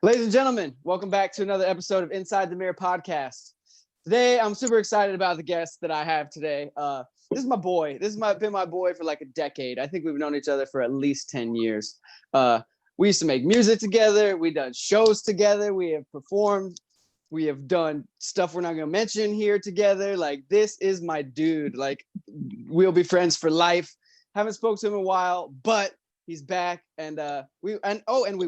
Ladies and gentlemen, welcome back to another episode of Inside the Mirror podcast. Today, I'm super excited about the guest that I have today. This is my boy. Been my boy for like a decade. I think we've known each other for at least 10 years. We used to make music together. We've done shows together. We have performed. We have done stuff we're not going to mention here together. Like, this is my dude. Like, we'll be friends for life. Haven't spoke to him in a while, but he's back, and we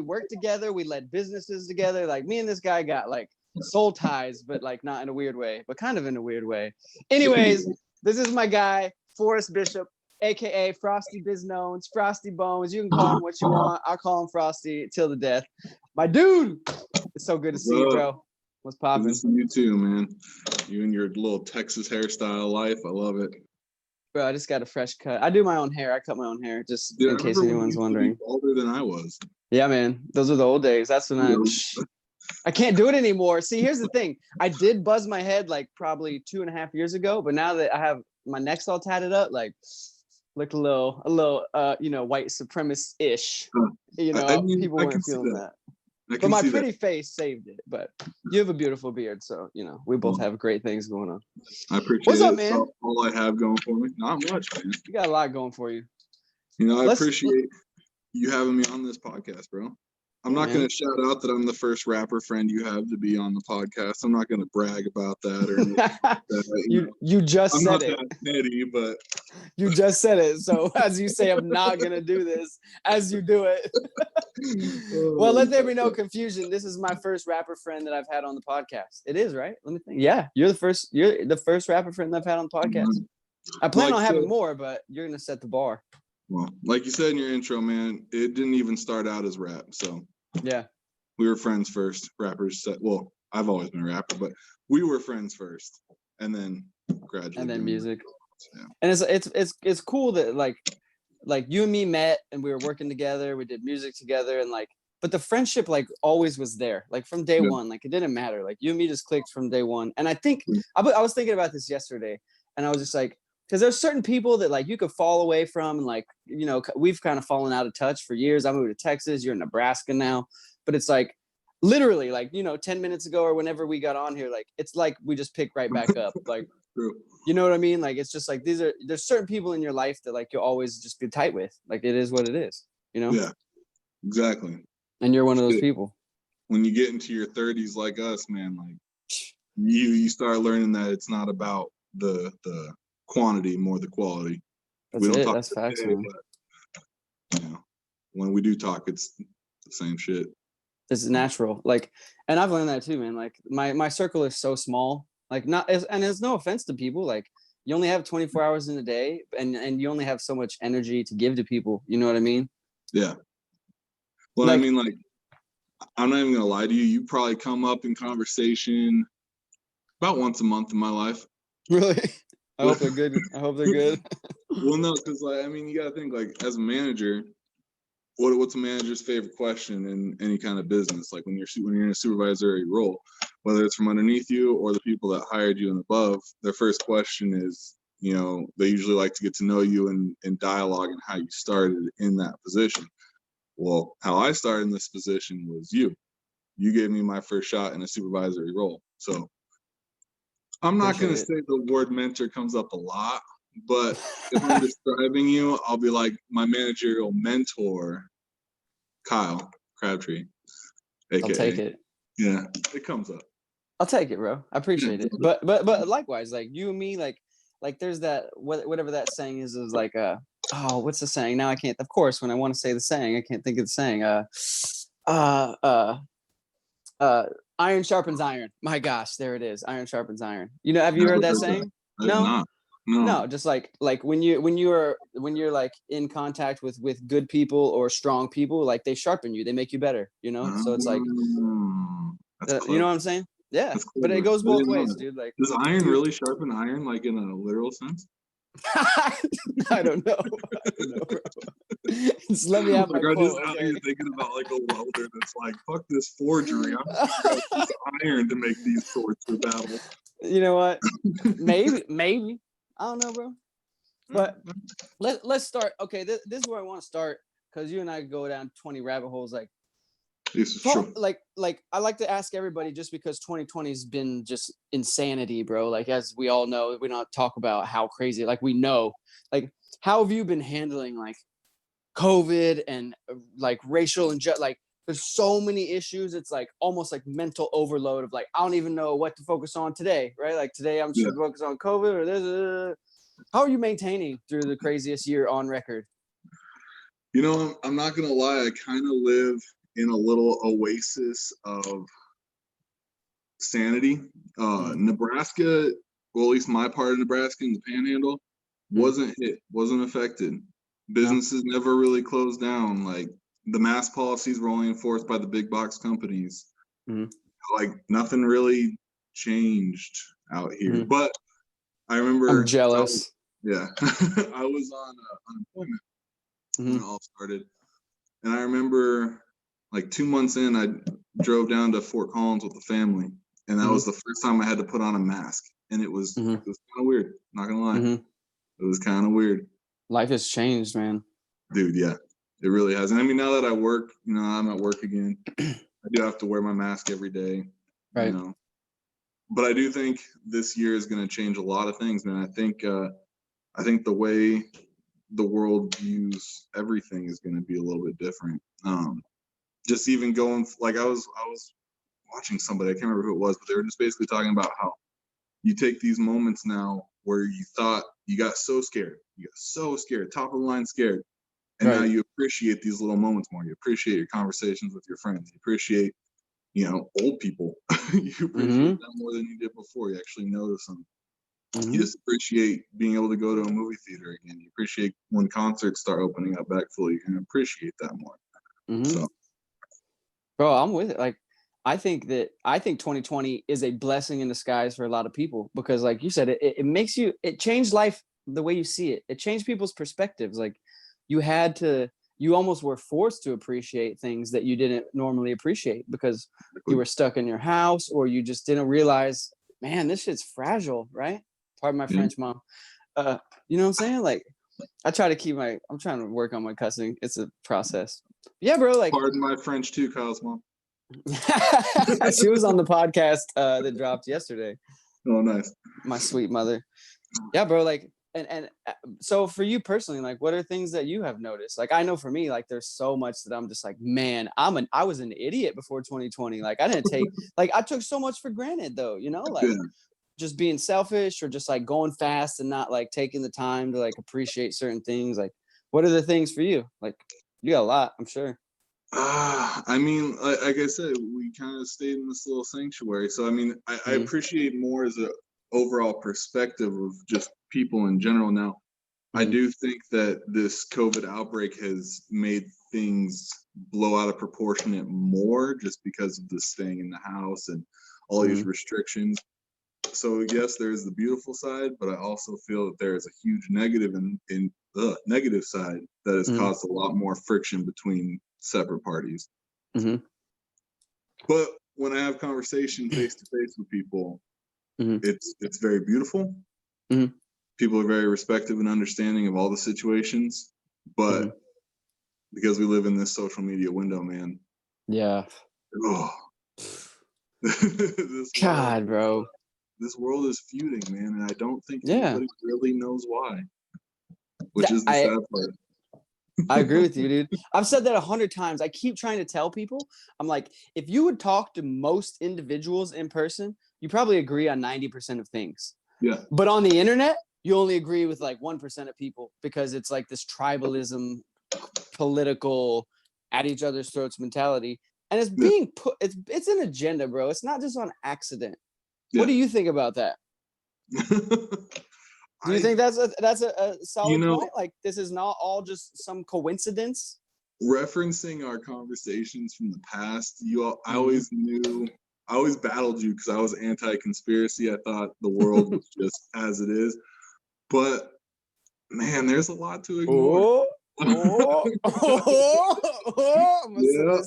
worked together. We led businesses together. Like, me and this guy got like soul ties, but like not in a weird way, but kind of in a weird way. Anyways, this is my guy, Forrest Bischof, aka Frosty Biznones, Frosty Bones. You can call him what you want. I'll call him Frosty till the death. My dude, it's so good to see you, bro. What's poppin'? Good to see you too, man. You and your little Texas hairstyle life. I love it. Bro, I just got a fresh cut. I do my own hair. I cut my own hair, just in case anyone's wondering. Older than I was. Yeah, man. Those are the old days. That's when I can't do it anymore. See, here's the thing. I did buzz my head like probably 2.5 years ago, but now that I have my neck's all tatted up, like look a little, white supremacist-ish. People weren't feeling that. But my pretty face saved it. But you have a beautiful beard, so we both have great things going on. I appreciate What's up, man? All I have going for me. Not much, man. You got a lot going for you. I appreciate you having me on this podcast, bro. I'm not going to shout out that I'm the first rapper friend you have to be on the podcast. I'm not going to brag about that or anything like that. You just said it. I'm not that petty, but you just said it. So as you say, I'm not going to do this. As you do it. Well, let there be no confusion. This is my first rapper friend that I've had on the podcast. It is, right? Let me think. Yeah, you're the first rapper friend I've had on the podcast. I plan on having more, but you're going to set the bar. Well, like you said in your intro, man, it didn't even start out as rap, so. Yeah, we were friends first. Rappers said, well, I've always been a rapper, but we were friends first, and then gradually. And then music. Yeah. And it's cool that like you and me met and we were working together. We did music together, and but the friendship like always was there. Like from day one, like it didn't matter. Like you and me just clicked from day one. And I think I was thinking about this yesterday, and I was just like, because there's certain people that like you could fall away from, and we've kind of fallen out of touch for years. I moved to Texas, you're in Nebraska now, but it's like literally 10 minutes ago or whenever we got on here, like it's like we just pick right back up. Like, you know what I mean? Like it's just like there's certain people in your life that like you'll always just be tight with. Like it is what it is, Yeah, exactly. And you're one of those people. When you get into your 30s like us, man, like you start learning that it's not about the quantity, more the quality. That's facts, man. But, when we do talk, it's the same shit. It's natural. Like, and I've learned that too, man. Like my circle is so small. Like and there's no offense to people. Like you only have 24 hours in a day, and you only have so much energy to give to people. You know what I mean? Yeah. Well, I mean, like, I'm not even gonna lie to you. You probably come up in conversation about once a month in my life. Really? I hope they're good. Well, no, because you gotta think as a manager, what's a manager's favorite question in any kind of business? Like when you're in a supervisory role, whether it's from underneath you or the people that hired you and above, their first question is, they usually like to get to know you and dialogue and how you started in that position. Well, how I started in this position was you gave me my first shot in a supervisory role, so. I'm not going to say the word mentor comes up a lot, but if I'm describing you, I'll be like, my managerial mentor, Kyle Crabtree, AKA. I'll take it. Yeah, it comes up. I'll take it, bro. I appreciate it. But likewise, like you and me, like there's that, whatever that saying is like, what's the saying? Now I can't, of course, when I want to say the saying, I can't think of the saying. Iron sharpens iron. My gosh, there it is. Iron sharpens iron. Have you heard that saying? No, just like when you're like in contact with good people or strong people, like they sharpen you, they make you better, so it's like you know what I'm saying? Yeah, but it goes both ways, dude. Like, does iron really sharpen iron, like in a literal sense? I don't know, bro. Just let me have my quote. Just out here thinking about like a welder that's like, fuck this forgery. I'm just gonna use iron to make these swords for battle. You know what? Maybe. I don't know, bro. But let's start. Okay, this is where I want to start, because you and I go down 20 rabbit holes. Like, This is true. Like I like to ask everybody, just because 2020 has been just insanity, bro. Like, as we all know, we don't talk about how crazy, like, we know, like, how have you been handling like COVID and like racial and like, there's so many issues. It's like almost like mental overload of like, I don't even know what to focus on today, right? Like today I'm just focused on COVID or this. How are you maintaining through the craziest year on record? You know, I'm not gonna lie, I kind of live in a little oasis of sanity. Nebraska, well, at least my part of Nebraska in the Panhandle, wasn't affected. Businesses never really closed down. Like, the mask policies were only enforced by the big box companies. Like, nothing really changed out here. But I remember, I'm jealous. I was on unemployment when it all started, and I remember, like, 2 months in, I drove down to Fort Collins with the family, and that was the first time I had to put on a mask, and it was kind of weird. Not gonna lie, it was kind of weird. Life has changed, man. Dude, yeah, it really has. And I mean, now that I work, you know, I'm at work again. I do have to wear my mask every day, right? You know, but I do think this year is going to change a lot of things, man. I think the way the world views everything is going to be a little bit different. Just even going, like, I was watching somebody, I can't remember who it was, but they were just basically talking about how you take these moments now where you thought you got so scared, top of the line scared, and now you appreciate these little moments more. You appreciate your conversations with your friends. You appreciate, you know, old people. You appreciate them more than you did before. You actually notice them. You just appreciate being able to go to a movie theater again. You appreciate when concerts start opening up back fully. You're gonna appreciate that more. So, bro, I'm with it. Like, I think 2020 is a blessing in disguise for a lot of people, because, like you said, it makes you, it changed life the way you see it. It changed people's perspectives. Like, you almost were forced to appreciate things that you didn't normally appreciate because you were stuck in your house, or you just didn't realize, man, this shit's fragile, right? Pardon my French, mom. You know what I'm saying? Like, I'm trying to work on my cussing. It's a process. Yeah, bro. Like, pardon my French too, Kyle's mom. She was on the podcast that dropped yesterday. Oh, nice. My sweet mother. Yeah, bro. Like, and so for you personally, like, what are things that you have noticed? Like, I know for me, like, there's so much that I'm just like, man, I was an idiot before 2020. Like, I didn't take, like, I took so much for granted, though, you know, like just being selfish, or just like going fast and not like taking the time to like appreciate certain things. Like, what are the things for you? Like, you got a lot, I'm sure. I mean, like I said, we kind of stayed in this little sanctuary. So, I mean, I appreciate more as an overall perspective of just people in general. Now, I do think that this COVID outbreak has made things blow out of proportionate more, just because of the staying in the house and all these restrictions. So, yes, there's the beautiful side, but I also feel that there is a huge negative in the negative side that has caused a lot more friction between separate parties. But when I have conversation face to face with people, it's very beautiful. People are very respectful and understanding of all the situations, but because we live in this social media window, man. Yeah. Oh. God, bro. This world is feuding, man, and I don't think anybody really knows why. Which is the sad part. I agree with you, dude. I've said that 100 times. I keep trying to tell people, I'm like, if you would talk to most individuals in person, you probably agree on 90% of things. Yeah. But on the internet, you only agree with like 1% of people, because it's like this tribalism, political, at each other's throats mentality. And it's being put, it's an agenda, bro. It's not just on accident. Yeah. What do you think about that? Do you think that's a solid point? Like, this is not all just some coincidence? Referencing our conversations from the past, I always battled you because I was anti-conspiracy. I thought the world was just as it is. But, man, there's a lot to ignore. I'm not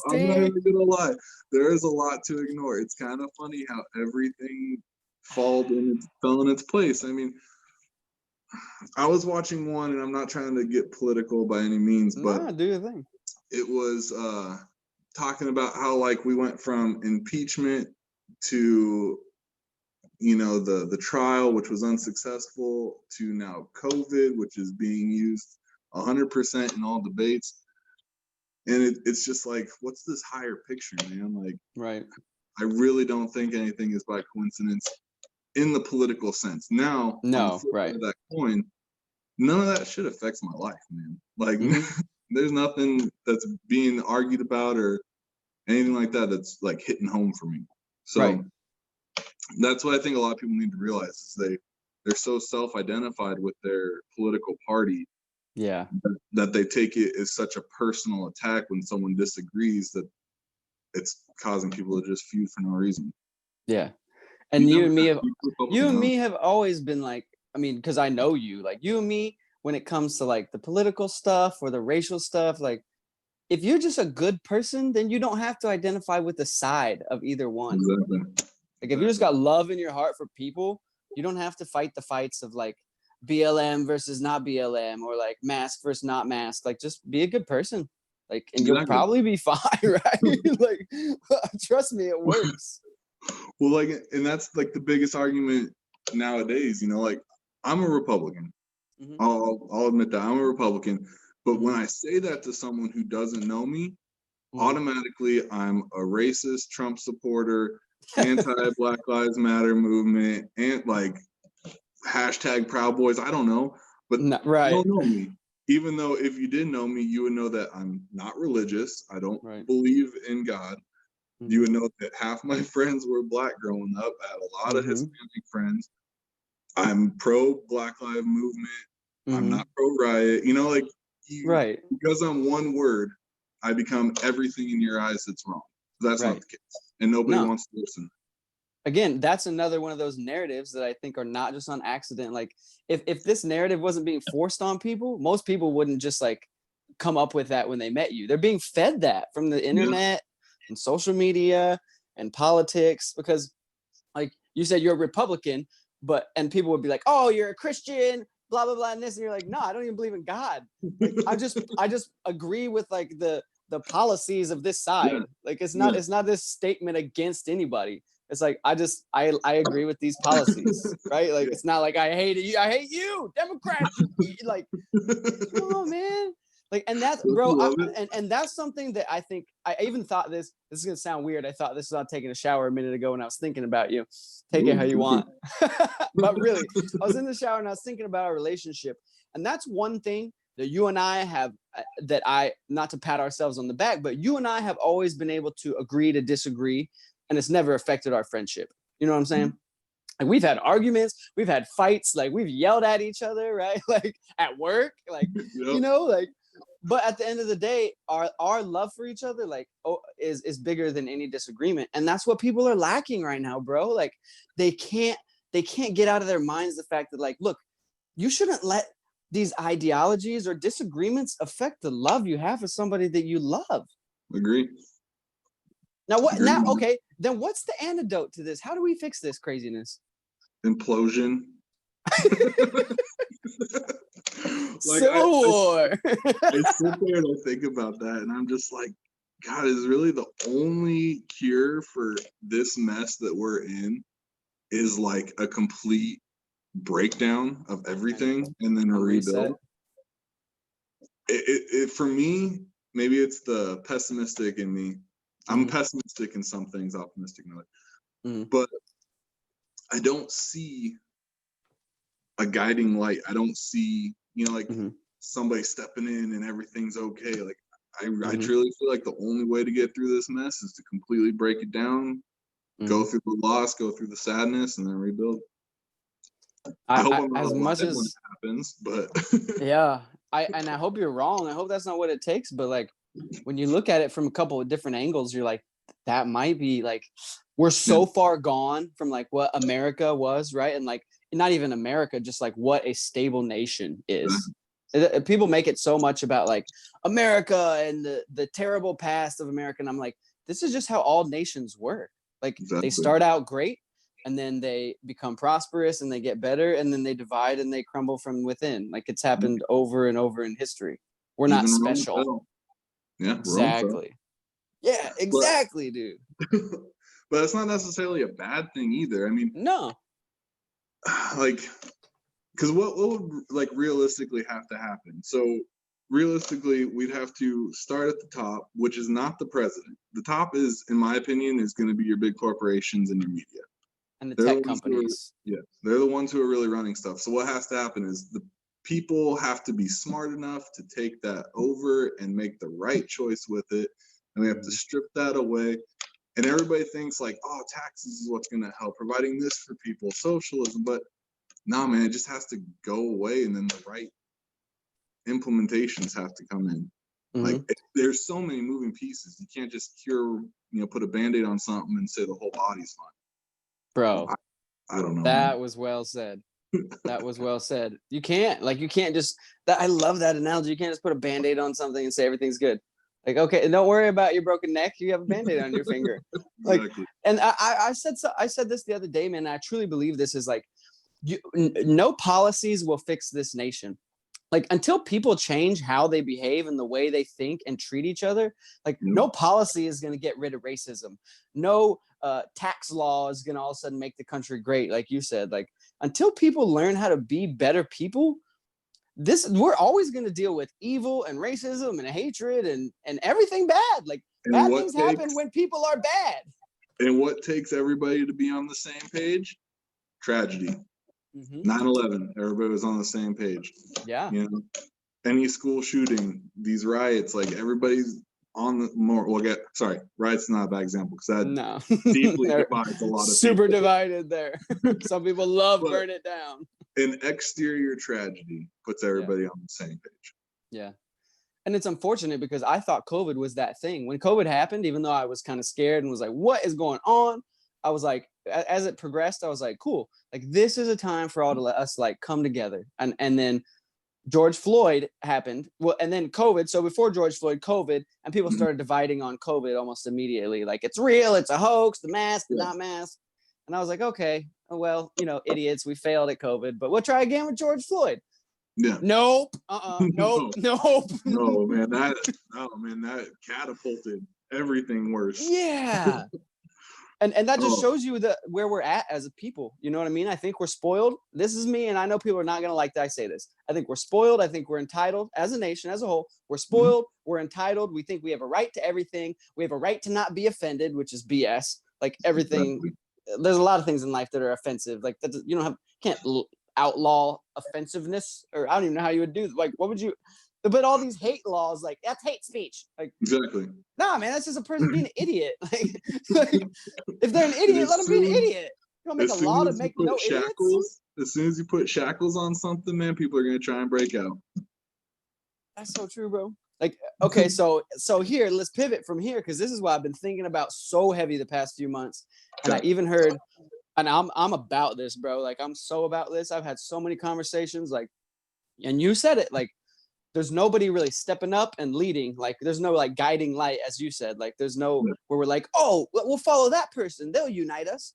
even gonna lie. There is a lot to ignore. It's kind of funny how everything fell in its place. I mean, I was watching one, and I'm not trying to get political by any means, but do your thing. It was talking about how like we went from impeachment to, you know, the trial, which was unsuccessful, to now COVID, which is being used 100% in all debates. And it's just like, what's this higher picture, man? Like, Right. I really don't think anything is by coincidence in the political sense. Now, on the flip side of that coin, none of that shit affects my life, man. Like, there's nothing that's being argued about or anything like that that's like hitting home for me. So that's what I think a lot of people need to realize is they're so self-identified with their political party. Yeah. That they take it as such a personal attack when someone disagrees that it's causing people to just feud for no reason. Yeah. And you and me have always been like, I mean, because I know you, like you and me, when it comes to like the political stuff or the racial stuff, like if you're just a good person, then you don't have to identify with the side of either one. Exactly. Like if you just got love in your heart for people, you don't have to fight the fights of like BLM versus not BLM or like mask versus not mask. Like just be a good person. Like, and you'll probably be fine, right? Like, trust me, it works. Well, like, and that's like the biggest argument nowadays, you know, like I'm a Republican. I'll admit that I'm a Republican. But when I say that to someone who doesn't know me, automatically I'm a racist, Trump supporter, anti-Black Lives Matter movement, and like hashtag Proud Boys. I don't know, but you don't know me. Even though if you did know me, you would know that I'm not religious. I don't believe in God. You would know that half my friends were Black growing up. I had a lot of Hispanic friends. I'm pro Black Lives Movement. I'm not pro riot. You know, like because I'm one word, I become everything in your eyes that's wrong. That's not the case, and nobody wants to listen. Again, that's another one of those narratives that I think are not just on accident. Like if this narrative wasn't being forced on people, most people wouldn't just like come up with that when they met you. They're being fed that from the internet and social media and politics, because like you said, you're a Republican, and people would be like, oh, you're a Christian, blah, blah, blah, and this, and you're like, no, I don't even believe in God. Like, I just agree with like the policies of this side. Like it's not this statement against anybody. It's like I agree with these policies, right? Like it's not like I hate you, Democrats. Like, come on, man. Like, and that's and that's something that I think I even thought this is gonna sound weird. I thought this was on taking a shower a minute ago when I was thinking about you. Take it how you want. But really, I was in the shower and I was thinking about our relationship. And that's one thing that you and I have not to pat ourselves on the back, but you and I have always been able to agree to disagree. And it's never affected our friendship. You know what I'm saying? Like we've had arguments, we've had fights, like we've yelled at each other, right? Like at work, like, you know, like, but at the end of the day, our love for each other, like, is bigger than any disagreement. And that's what people are lacking right now, bro. Like they can't get out of their minds the fact that like, look, you shouldn't let these ideologies or disagreements affect the love you have for somebody that you love. Agree. Now what? Now, okay. Then what's the antidote to this? How do we fix this craziness? Implosion. Like, Civil War. I sit there and I think about that, and I'm just like, God, is really the only cure for this mess that we're in is like a complete breakdown of everything and then a rebuild. It for me, maybe it's the pessimistic in me. I'm pessimistic in some things, optimistic in others. But I don't see a guiding light. I don't see, you know, like somebody stepping in and everything's okay. Like I truly feel like the only way to get through this mess is to completely break it down, go through the loss, go through the sadness, and then rebuild. I hope I'm not as much as when it happens, but yeah. I hope you're wrong. I hope that's not what it takes. But like when you look at it from a couple of different angles, you're like, that might be like we're so far gone from like what America was, right? And like not even America, just like what a stable nation is. People make it so much about like America and the terrible past of America. And I'm like, this is just how all nations work. Like they start out great and then they become prosperous and they get better and then they divide and they crumble from within. Like it's happened over and over in history. We're not special. Yeah, exactly. Yeah, exactly, dude. But it's not necessarily a bad thing either. I mean, No. like, because what would like realistically have to happen? So realistically, we'd have to start at the top, which is not the president. The top is, in my opinion, is going to be your big corporations and your media. And the They're tech the ones who are, companies. yeah, they're the ones who are really running stuff. So what has to happen is the people have to be smart enough to take that over and make the right choice with it. And we have to strip that away. And everybody thinks like, oh, taxes is what's going to help, providing this for people, socialism. But no, man, it just has to go away, and then the right implementations have to come in. Like, there's so many moving pieces. You can't just put a Band-Aid on something and say the whole body's fine. Bro, I don't know. That man. was well said. That was well said. You can't just that. I love that analogy. You can't just put a Band-Aid on something and say everything's good. Like, okay, don't worry about your broken neck. You have a Band-Aid on your finger. Like, Exactly. and I said this the other day, man. I truly believe this is like, no policies will fix this nation. Like, until people change how they behave and the way they think and treat each other, like, no policy is going to get rid of racism. No tax law is going to all of a sudden make the country great. Like you said, like, until people learn how to be better people, we're always going to deal with evil and racism and hatred and everything bad. Like, bad things happen when people are bad. And what takes everybody to be on the same page? Tragedy. 9/11, everybody was on the same page. Yeah. Any school shooting, these riots, like, everybody's on the more. Riots not a bad example because that deeply divides a lot of super people. Divided there. Some people love burn it down. An exterior tragedy puts everybody on the same page. Yeah. And it's unfortunate because I thought COVID was that thing. When COVID happened, even though I was kind of scared and was like, what is going on? I was like, as it progressed, I was like, cool. Like, this is a time for all of us like come together. And then George Floyd happened. Well, and then COVID. So before George Floyd, COVID, and people started dividing on COVID almost immediately. Like, it's real, it's a hoax, the mask, the not mask. And I was like, okay, well, idiots, we failed at COVID, but we'll try again with George Floyd. Yeah. Nope. Nope. No, man. That catapulted everything worse. Yeah. And that just shows you where we're at as a people. You know what I mean? I think we're spoiled. This is me, and I know people are not going to like that I say this. I think we're spoiled. I think we're entitled as a nation, as a whole. We're spoiled. We're entitled. We think we have a right to everything. We have a right to not be offended, which is BS. Like, everything. Exactly. There's a lot of things in life that are offensive. Like, that can't outlaw offensiveness, or I don't even know how you would do. Like, what would you? But all these hate laws, like, that's hate speech. Like, exactly. Nah, man, that's just a person being an idiot. Like, if they're an idiot, let them be an idiot. You don't make a law to make no idiots. As soon as you put shackles on something, man, people are gonna try and break out. That's so true, bro. Like, okay, so here, let's pivot from here, because this is what I've been thinking about so heavy the past few months. And I even heard, and I'm about this, bro. Like, I'm so about this. I've had so many conversations, like, and you said it, like, there's nobody really stepping up and leading. Like, there's no like guiding light, as you said. Like, there's no where we're like, oh, we'll follow that person. They'll unite us.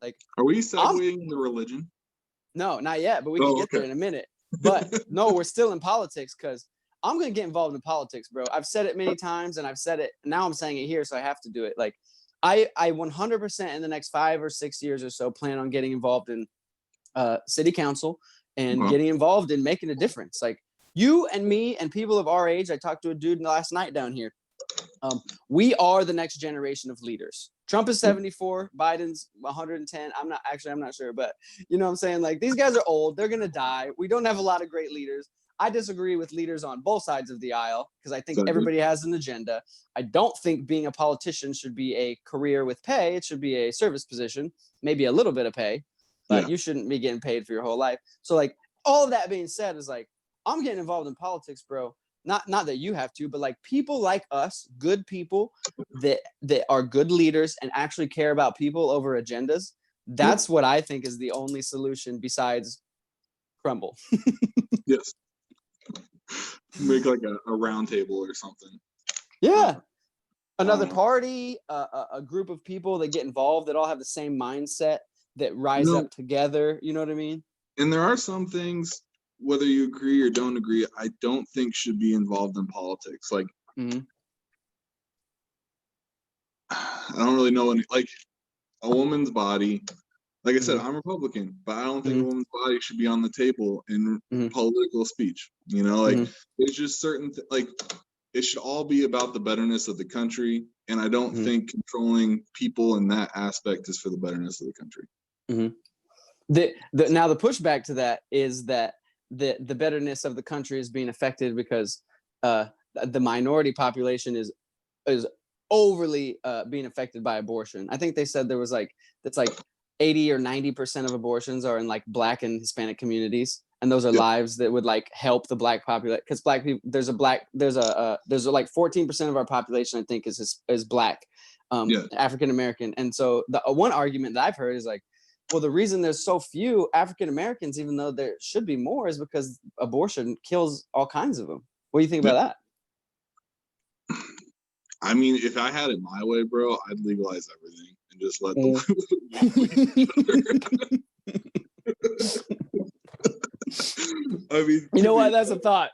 Like, are we segueing into religion? No, not yet, but we can get there in a minute. But no, we're still in politics, because I'm going to get involved in politics, bro. I've said it many times, and I've said it. Now I'm saying it here, so I have to do it. Like, I 100% in the next 5 or 6 years or so plan on getting involved in city council and getting involved in making a difference. Like, you and me and people of our age. I talked to a dude last night down here. We are the next generation of leaders. Trump is 74, Biden's 110. I'm not sure, but you know what I'm saying? Like, these guys are old. They're going to die. We don't have a lot of great leaders. I disagree with leaders on both sides of the aisle, because I think everybody has an agenda. I don't think being a politician should be a career with pay. It should be a service position, maybe a little bit of pay, but you shouldn't be getting paid for your whole life. So, like, all of that being said, is like, I'm getting involved in politics, bro. Not that you have to, but like, people like us, good people that are good leaders and actually care about people over agendas. That's what I think is the only solution besides crumble. Yes. Make like a round table or something. Yeah. Another party, a group of people that get involved that all have the same mindset, that rise up together. You know what I mean? And there are some things, whether you agree or don't agree, I don't think should be involved in politics. Like, I don't really know any, like a woman's body. Like I said, Mhm. I'm Republican, but I don't think a Mhm. woman's body should be on the table in Mhm. political speech. You know, like Mhm. there's just certain like it should all be about the betterness of the country, and I don't Mhm. think controlling people in that aspect is for the betterness of the country. Mhm. Now the pushback to that is that the betterness of the country is being affected because the minority population is overly being affected by abortion. I think they said there was like that's like 80 or 90% of abortions are in like Black and Hispanic communities, and those are Yeah. lives that would like help the Black population, because Black people, there's like 14% of our population I think is Black, Yeah. African American, and so the one argument that I've heard is like, well, the reason there's so few African Americans, even though there should be more, is because abortion kills all kinds of them. What do you think Yeah. about that? I mean, if I had it my way, bro, I'd legalize everything and just let Mm. the I mean, You know what? That's a thought.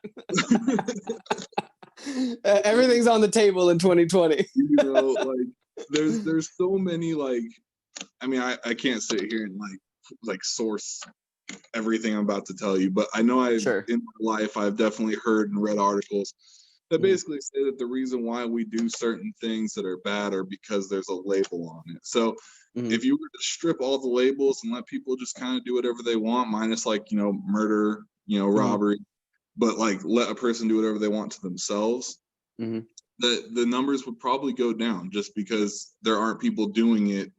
Everything's on the table in 2020. you know, like there's so many like, I mean, I can't sit here and like source everything I'm about to tell you, but I know Sure. in my life I've definitely heard and read articles that Mhm. basically say that the reason why we do certain things that are bad are because there's a label on it. So Mhm. if you were to strip all the labels and let people just kind of do whatever they want, minus like, you know, murder, you know, Mhm. robbery, but like let a person do whatever they want to themselves, Mhm. the numbers would probably go down just because there aren't people doing it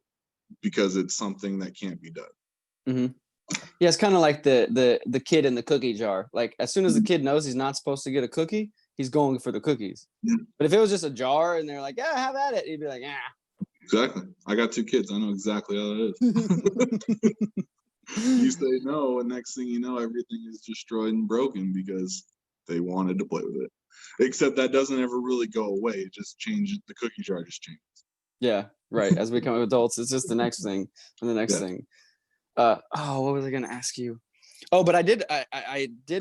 because it's something that can't be done. Mhm. Yeah, it's kind of like the kid in the cookie jar. Like as soon as the kid knows he's not supposed to get a cookie, he's going for the cookies. Yeah. But if it was just a jar and they're like, yeah, have at it, he'd be like, yeah. Exactly. I got 2 kids. I know exactly how it is. You say no, and next thing you know, everything is destroyed and broken because they wanted to play with it. Except that doesn't ever really go away. It just changes. The cookie jar just changes. Yeah, right. As we become adults, it's just the next thing and the next Yeah. thing. What was I gonna ask you? Oh, but I did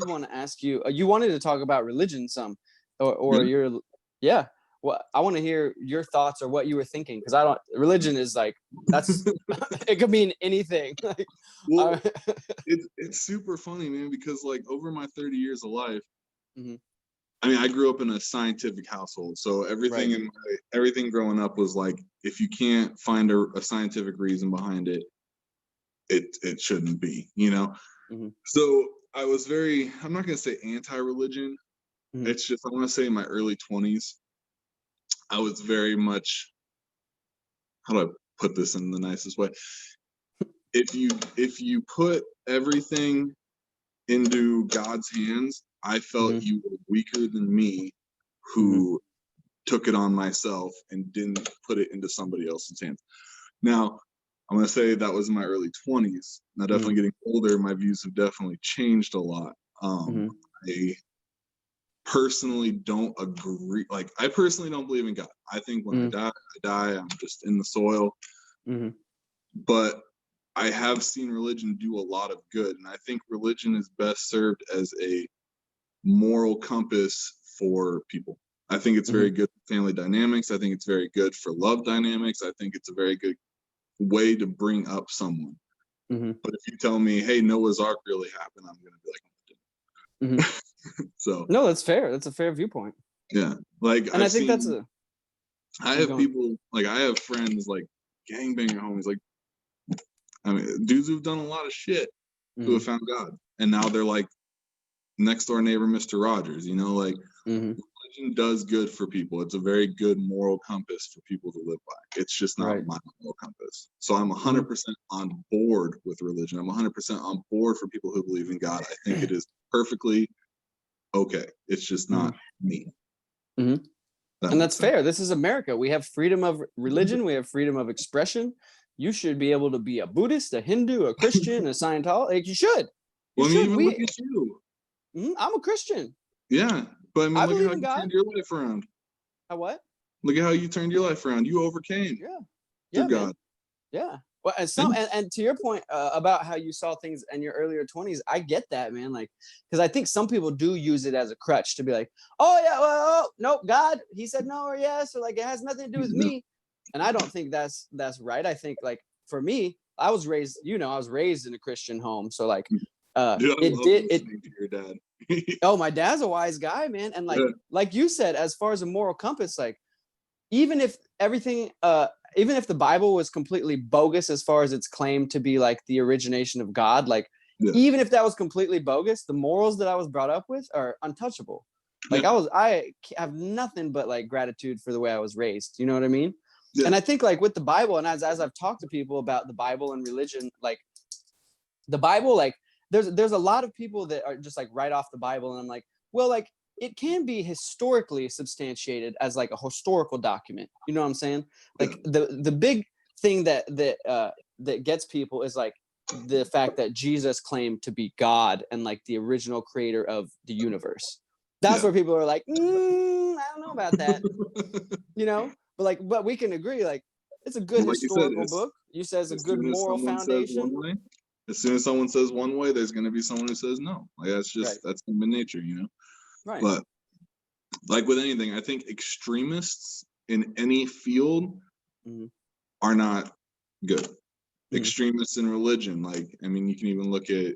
want to ask you. You wanted to talk about religion some, or Yeah. your, yeah. Well, I want to hear your thoughts or what you were thinking, because I don't. Religion is like that's it could mean anything. Like, Well, it's super funny, man, because like over my 30 years of life, Mhm. I mean, I grew up in a scientific household, so everything Right. everything growing up was like, if you can't find a scientific reason behind it, it shouldn't be, you know. Mhm. So I was very, I'm not gonna say anti-religion. Mhm. It's just I want to say in my early 20s, I was very much, how do I put this in the nicest way? If you put everything into God's hands, I felt Mhm. you were weaker than me, Mhm. who took it on myself and didn't put it into somebody else's hands. Now, I'm gonna say that was in my early 20s. Now, definitely Mhm. getting older, my views have definitely changed a lot. Mhm. I personally don't agree. Like, I personally don't believe in God. I think when Mhm. I die. I'm just in the soil. Mhm. But I have seen religion do a lot of good, and I think religion is best served as a moral compass for people. I think it's very Mhm. good for family dynamics. I think it's very good for love dynamics. I think it's a very good way to bring up someone. Mhm. But if you tell me, hey, Noah's Ark really happened, I'm gonna be Mhm. like, so No, that's fair. That's a fair viewpoint, yeah. Like and I I've think that's seen, a. I Keep have going. people, like I have friends like gangbanger homies, like I mean dudes who've done a lot of shit who have Mhm. found God. And now they're like next door neighbor, Mr. Rogers, you know, like Mhm. religion does good for people. It's a very good moral compass for people to live by. It's just not Right. my moral compass. So I'm Mhm. 100% on board with religion. I'm 100% on board for people who believe in God. I think it is perfectly okay. It's just not Mhm. me. Mhm. That And makes that's sense. fair. This is America. We have freedom of religion. We have freedom of expression. You should be able to be a Buddhist, a Hindu, a Christian, a Scientologist. Like, you should. You Well, I mean, should. even look at you. I'm a Christian. Yeah. But I mean, I look at believe how in you God. turned your life around. What? Look at how you turned your life around. You overcame Yeah. through Yeah, man. God. Yeah. Well, And and to your point about how you saw things in your earlier 20s, I get that, man. Like, because I think some people do use it as a crutch to be like, oh yeah, well, oh, nope, God, he said no or yes, or like it has nothing to do with no, me. And I don't think that's right. I think like for me, I was raised in a Christian home. So like Dude, I love listening to your dad. Oh, my dad's a wise guy, man. And like you said, as far as a moral compass, like even if even if the Bible was completely bogus as far as its claim to be like the origination of God, like even if that was completely bogus, the morals that I was brought up with are untouchable. Like I have nothing but like gratitude for the way I was raised. You know what I mean? And I think like with the Bible, and as I've talked to people about the Bible and religion, like the Bible, like there's a lot of people that are just like write off the Bible, and I'm like, well, like it can be historically substantiated as like a historical document. You know what I'm saying? Like the big thing that gets people is like the fact that Jesus claimed to be God and like the original creator of the universe. That's where people are like, I don't know about that, you know. But we can agree, like it's a good historical book. You said it's a good moral foundation. As soon as someone says one way, there's going to be someone who says no. Like that's just that's human nature, you know. Right. But like with anything, I think extremists in any field are not good. Extremists in religion, like I mean, you can even look at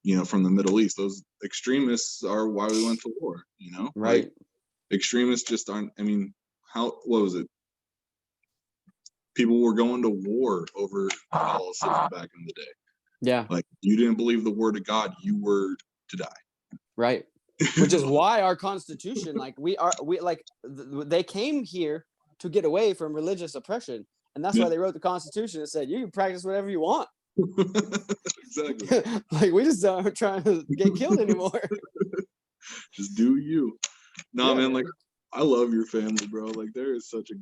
you know, from the Middle East. Those extremists are why we went to war. You know, right? Like, extremists just aren't. I mean, what was it? People were going to war over Catholicism back in the day. Yeah. Like you didn't believe the word of God, you were to die. Right. Which is why our Constitution, like they came here to get away from religious oppression. And that's why they wrote the Constitution and said, you can practice whatever you want. Exactly. Like we just aren't trying to get killed anymore. Just do you. Nah, man, like I love your family, bro. Like there is such a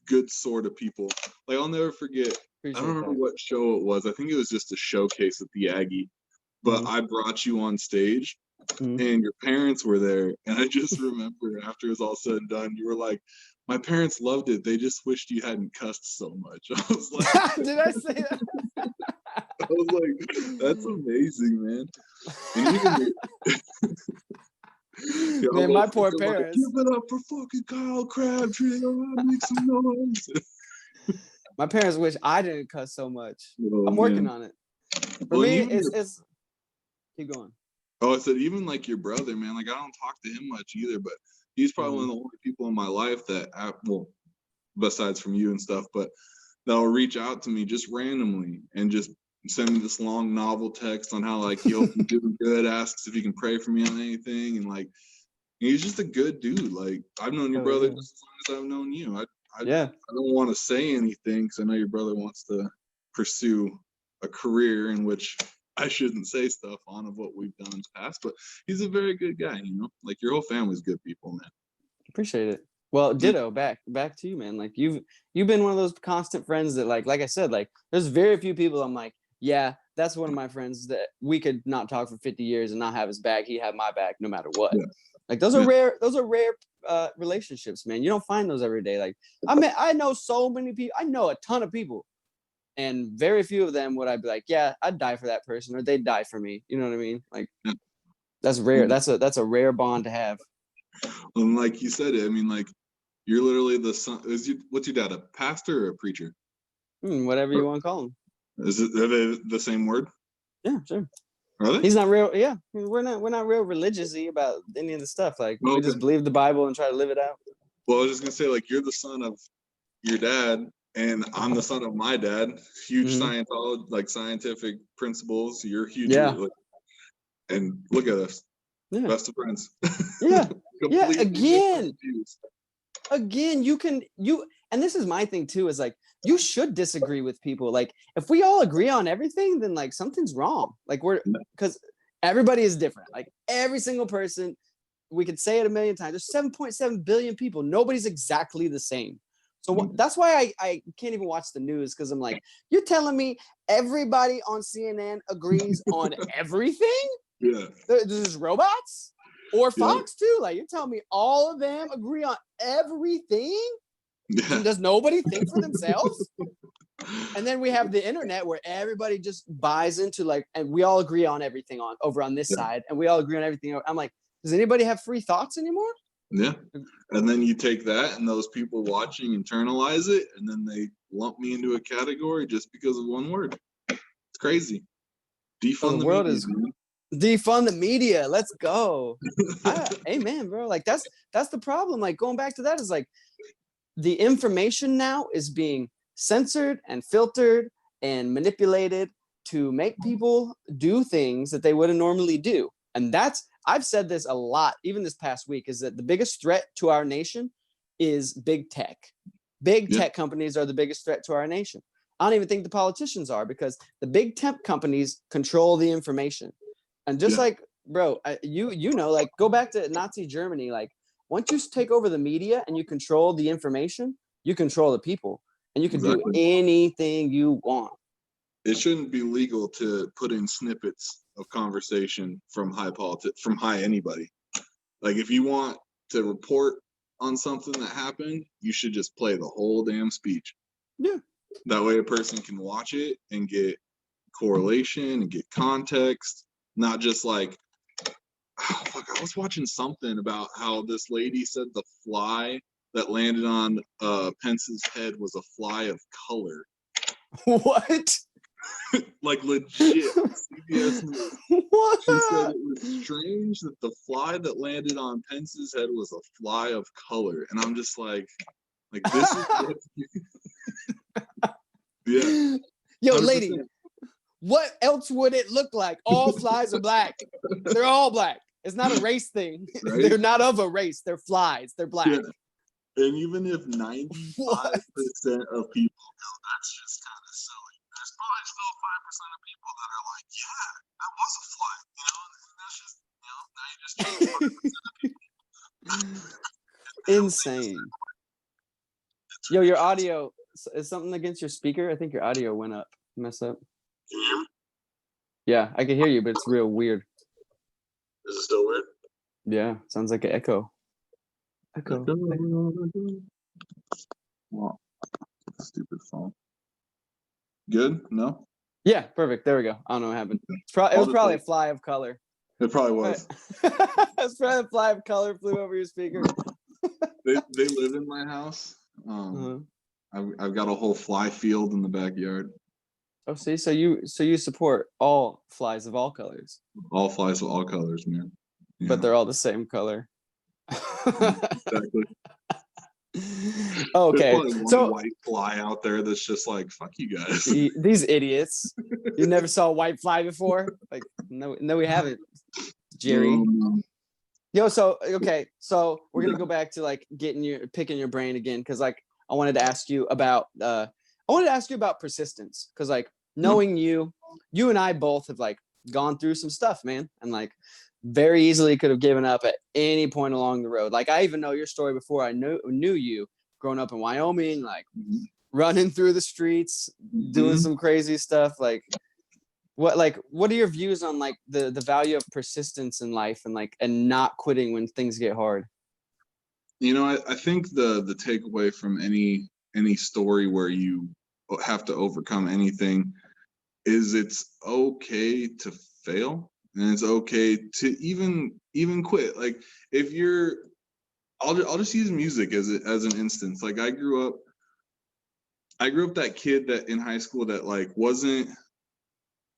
good sort of people. Like I'll never forget. I don't remember what show it was. I think it was just a showcase at the Aggie. But I brought you on stage and your parents were there. And I just remember after it was all said and done, you were like, my parents loved it. They just wished you hadn't cussed so much. I was like, did I say that? I was like, that's amazing, man. And even man, my poor parents. Like, give it up for fucking Kyle Crabtree. Make some noise. My parents wish I didn't cuss so much. I'm working on it. For me, it's keep going. Oh, I said even like your brother, man. Like I don't talk to him much either, but he's probably one of the only people in my life that, well, besides from you and stuff, but that'll reach out to me just randomly and just send me this long novel text on how like he hopes I'm doing good, asks if he can pray for me on anything, and like he's just a good dude. Like I've known your brother just as long as I've known you. I don't want to say anything because I know your brother wants to pursue a career in which I shouldn't say stuff on of what we've done in the past, but he's a very good guy, you know. Like your whole family's good people, man. Appreciate it. Well, ditto. Back to you, man. Like you've been one of those constant friends that like I said, like there's very few people I'm like, yeah, that's one of my friends that we could not talk for 50 years and not have his back. He had my back no matter what. Yeah. Like those are rare relationships, man. You don't find those every day. Like I know so many people. I know a ton of people. And very few of them would I be like, yeah, I'd die for that person, or they'd die for me. You know what I mean? Like that's rare. That's a rare bond to have. And like you said, I mean, like you're literally the son. What's your dad? A pastor or a preacher? Whatever you want to call him. Are they the same word? Yeah, sure. Are they? He's not real. Yeah, we're not real religious-y about any of the stuff. Like we just believe the Bible and try to live it out. Well, I was just gonna say, like you're the son of your dad. And I'm the son of my dad. Huge Scientology, like scientific principles. You're huge. Like, and look at us. Yeah. Best of friends. Yeah. Yeah. Again, and this is my thing too, is like, you should disagree with people. Like if we all agree on everything, then like something's wrong. Like because everybody is different. Like every single person, we could say it a million times. There's 7.7 billion people. Nobody's exactly the same. So that's why I can't even watch the news, because I'm like, you're telling me everybody on CNN agrees on everything? Yeah. There's just robots? Or Fox too? Like you're telling me all of them agree on everything? Yeah. And does nobody think for themselves? And then we have the internet where everybody just buys into like, and we all agree on everything over on this side, and we all agree on everything. I'm like, does anybody have free thoughts anymore? Yeah. And then you take that and those people watching internalize it, and then they lump me into a category just because of one word. It's crazy. Defund the world media, is man. defund the media. Let's go. Amen, bro. Like that's the problem. Like going back to that is like the information now is being censored and filtered and manipulated to make people do things that they wouldn't normally do. And I've said this a lot, even this past week, is that the biggest threat to our nation is big tech. Big tech companies are the biggest threat to our nation. I don't even think the politicians are, because the big tech companies control the information. And just like, bro, you know, like go back to Nazi Germany. Like once you take over the media and you control the information, you control the people, and you can do anything you want. It shouldn't be legal to put in snippets of conversation from high anybody. Like if you want to report on something that happened, you should just play the whole damn speech. Yeah. That way a person can watch it and get correlation and get context, not just like, oh, fuck, I was watching something about how this lady said the fly that landed on Pence's head was a fly of color. What? Like legit. CBS News. What? She said it was strange that the fly that landed on Pence's head was a fly of color. And I'm just like this is what yeah. Yo, 100%. lady, what else would it look like? All flies are black. They're all black. It's not a race thing. Right? They're not of a race. They're flies. They're black. Yeah. And even if 95% of people go, that's just kind of silly. There's probably still 5% of people that are like, yeah, that was a fly. You know, and that's just, now you just change 5% of people. Insane. Yo, your audio, is something against your speaker? I think your audio went up. Mess up. Can you hear me? Yeah, I can hear you, but it's real weird. Is it still weird? Yeah, sounds like an echo. Echo. Well, stupid phone. Good? No? Yeah, perfect. There we go. I don't know what happened. It was probably a fly of color. It probably was. It's probably a fly of color flew over your speaker. They live in my house. I've got a whole fly field in the backyard. Oh, see, so you support all flies of all colors. All flies of all colors, man. Yeah. But they're all the same color. Exactly. Okay, so white fly out there that's just like, fuck you guys. These idiots. You never saw a white fly before? Like, no, we haven't, Jerry. Yo, so okay, so we're gonna go back to like picking your brain again, because like I wanted to ask you about persistence, because like knowing you and I both have like gone through some stuff, man, and like very easily could have given up at any point along the road. Like I even know your story before I knew you, growing up in Wyoming, like running through the streets, doing some crazy stuff. Like what are your views on like the value of persistence in life and not quitting when things get hard? You know, I think the takeaway from any story where you have to overcome anything is it's okay to fail, and it's okay to even quit. Like if you're, I'll just use music as an instance. Like I grew up that kid that in high school that like wasn't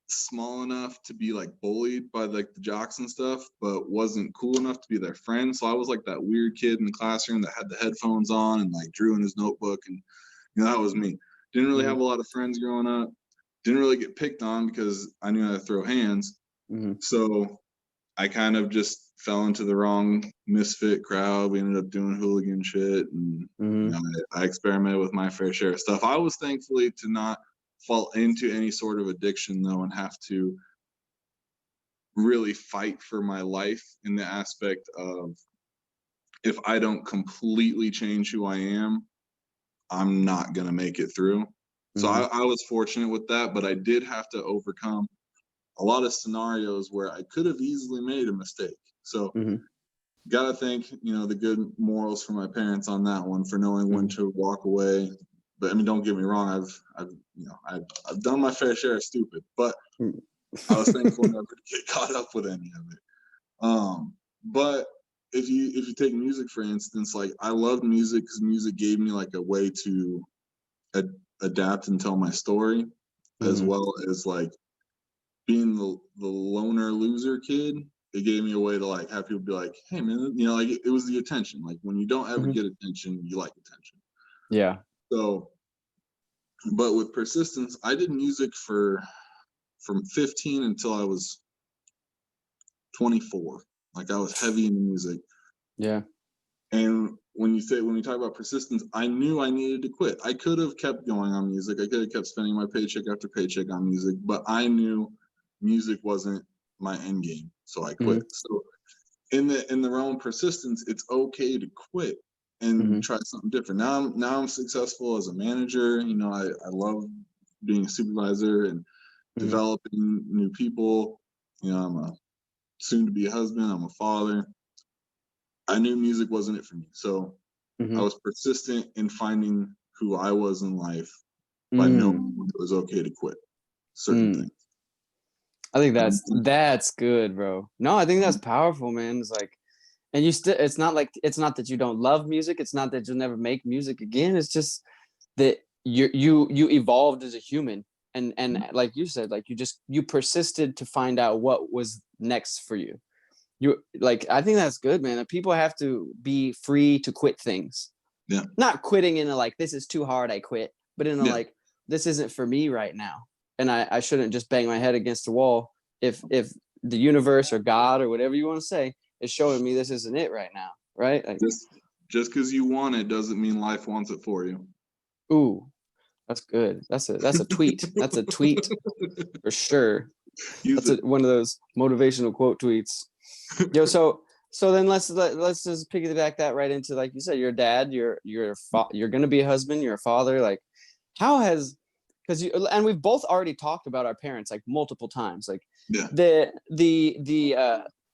small enough to be like bullied by like the jocks and stuff, but wasn't cool enough to be their friend. So I was like that weird kid in the classroom that had the headphones on and like drew in his notebook, and that was me. Didn't really have a lot of friends growing up. Didn't really get picked on because I knew how to throw hands. So I kind of just fell into the wrong misfit crowd. We ended up doing hooligan shit, and I experimented with my fair share of stuff. I was thankfully to not fall into any sort of addiction though, and have to really fight for my life in the aspect of, if I don't completely change who I am, I'm not gonna make it through. So I was fortunate with that, but I did have to overcome a lot of scenarios where I could have easily made a mistake. So gotta thank, the good morals from my parents on that one, for knowing when to walk away. But I mean, don't get me wrong, I've done my fair share of stupid, but I was thankful never to get caught up with any of it. But if you take music, for instance, like I loved music because music gave me like a way to adapt and tell my story, as well as like being the loner loser kid. It gave me a way to like have people be like, hey man, you know, like it was the attention. Like when you don't ever get attention, you like attention. Yeah. So, but with persistence, I did music from 15 until I was 24. Like I was heavy into music. Yeah. And when we talk about persistence, I knew I needed to quit. I could have kept going on music. I could have kept spending my paycheck after paycheck on music, but I knew music wasn't my end game. So I quit. So in the realm of persistence, it's okay to quit and try something different. Now I'm successful as a manager. You know, I love being a supervisor and developing new people. You know, I'm a soon to be a husband. I'm a father. I knew music wasn't it for me. So I was persistent in finding who I was in life by knowing it was okay to quit certain things. I think that's good, bro. No, I think that's powerful, man. It's like, and it's not that you don't love music. It's not that you'll never make music again. It's just that you evolved as a human. And like you said, like you persisted to find out what was next for you. I think that's good, man. That people have to be free to quit things. Yeah. Not quitting in a like, this is too hard, I quit, but in a like, this isn't for me right now. And I shouldn't just bang my head against the wall if the universe or God or whatever you want to say is showing me this isn't it right now, right? Like, just because you want it doesn't mean life wants it for you. Ooh, that's good. That's a tweet. That's a tweet for sure. That's one of those motivational quote tweets. Yo, so then let's just piggyback that right into, like you said, your dad, you're gonna be a husband, you're a father. Like, how has, and we've both already talked about our parents like multiple times. Like the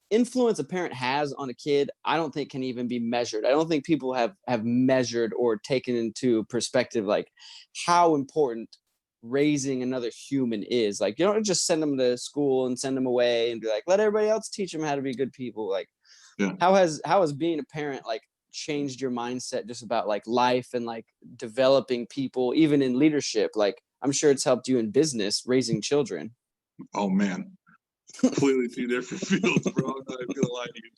influence a parent has on a kid, I don't think can even be measured. I don't think people have measured or taken into perspective like how important raising another human is. Like, you don't just send them to school and send them away and be like, let everybody else teach them how to be good people. Like, how has being a parent like changed your mindset just about like life and like developing people, even in leadership? Like, I'm sure it's helped you in business, raising children. Oh man, completely two different fields, bro. I'm not gonna lie to you.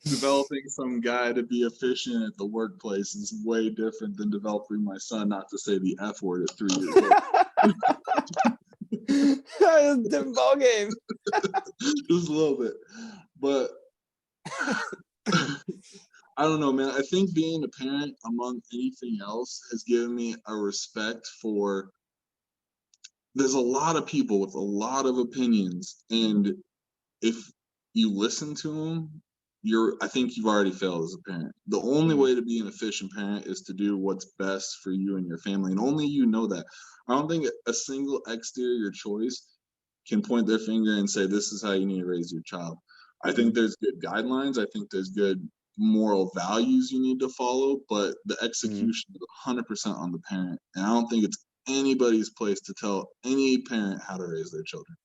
Developing some guy to be efficient at the workplace is way different than developing my son not to say the F word at 3 years old. It's a different ball game. Just a little bit. But I don't know, man. I think being a parent, among anything else, has given me a respect for. There's a lot of people with a lot of opinions, and if you listen to them, I think you've already failed as a parent. The only way to be an efficient parent is to do what's best for you and your family, and only you know that. I don't think a single exterior choice can point their finger and say, this is how you need to raise your child. I think there's good guidelines. I think there's good moral values you need to follow, but the execution is 100% on the parent. And I don't think it's anybody's place to tell any parent how to raise their children.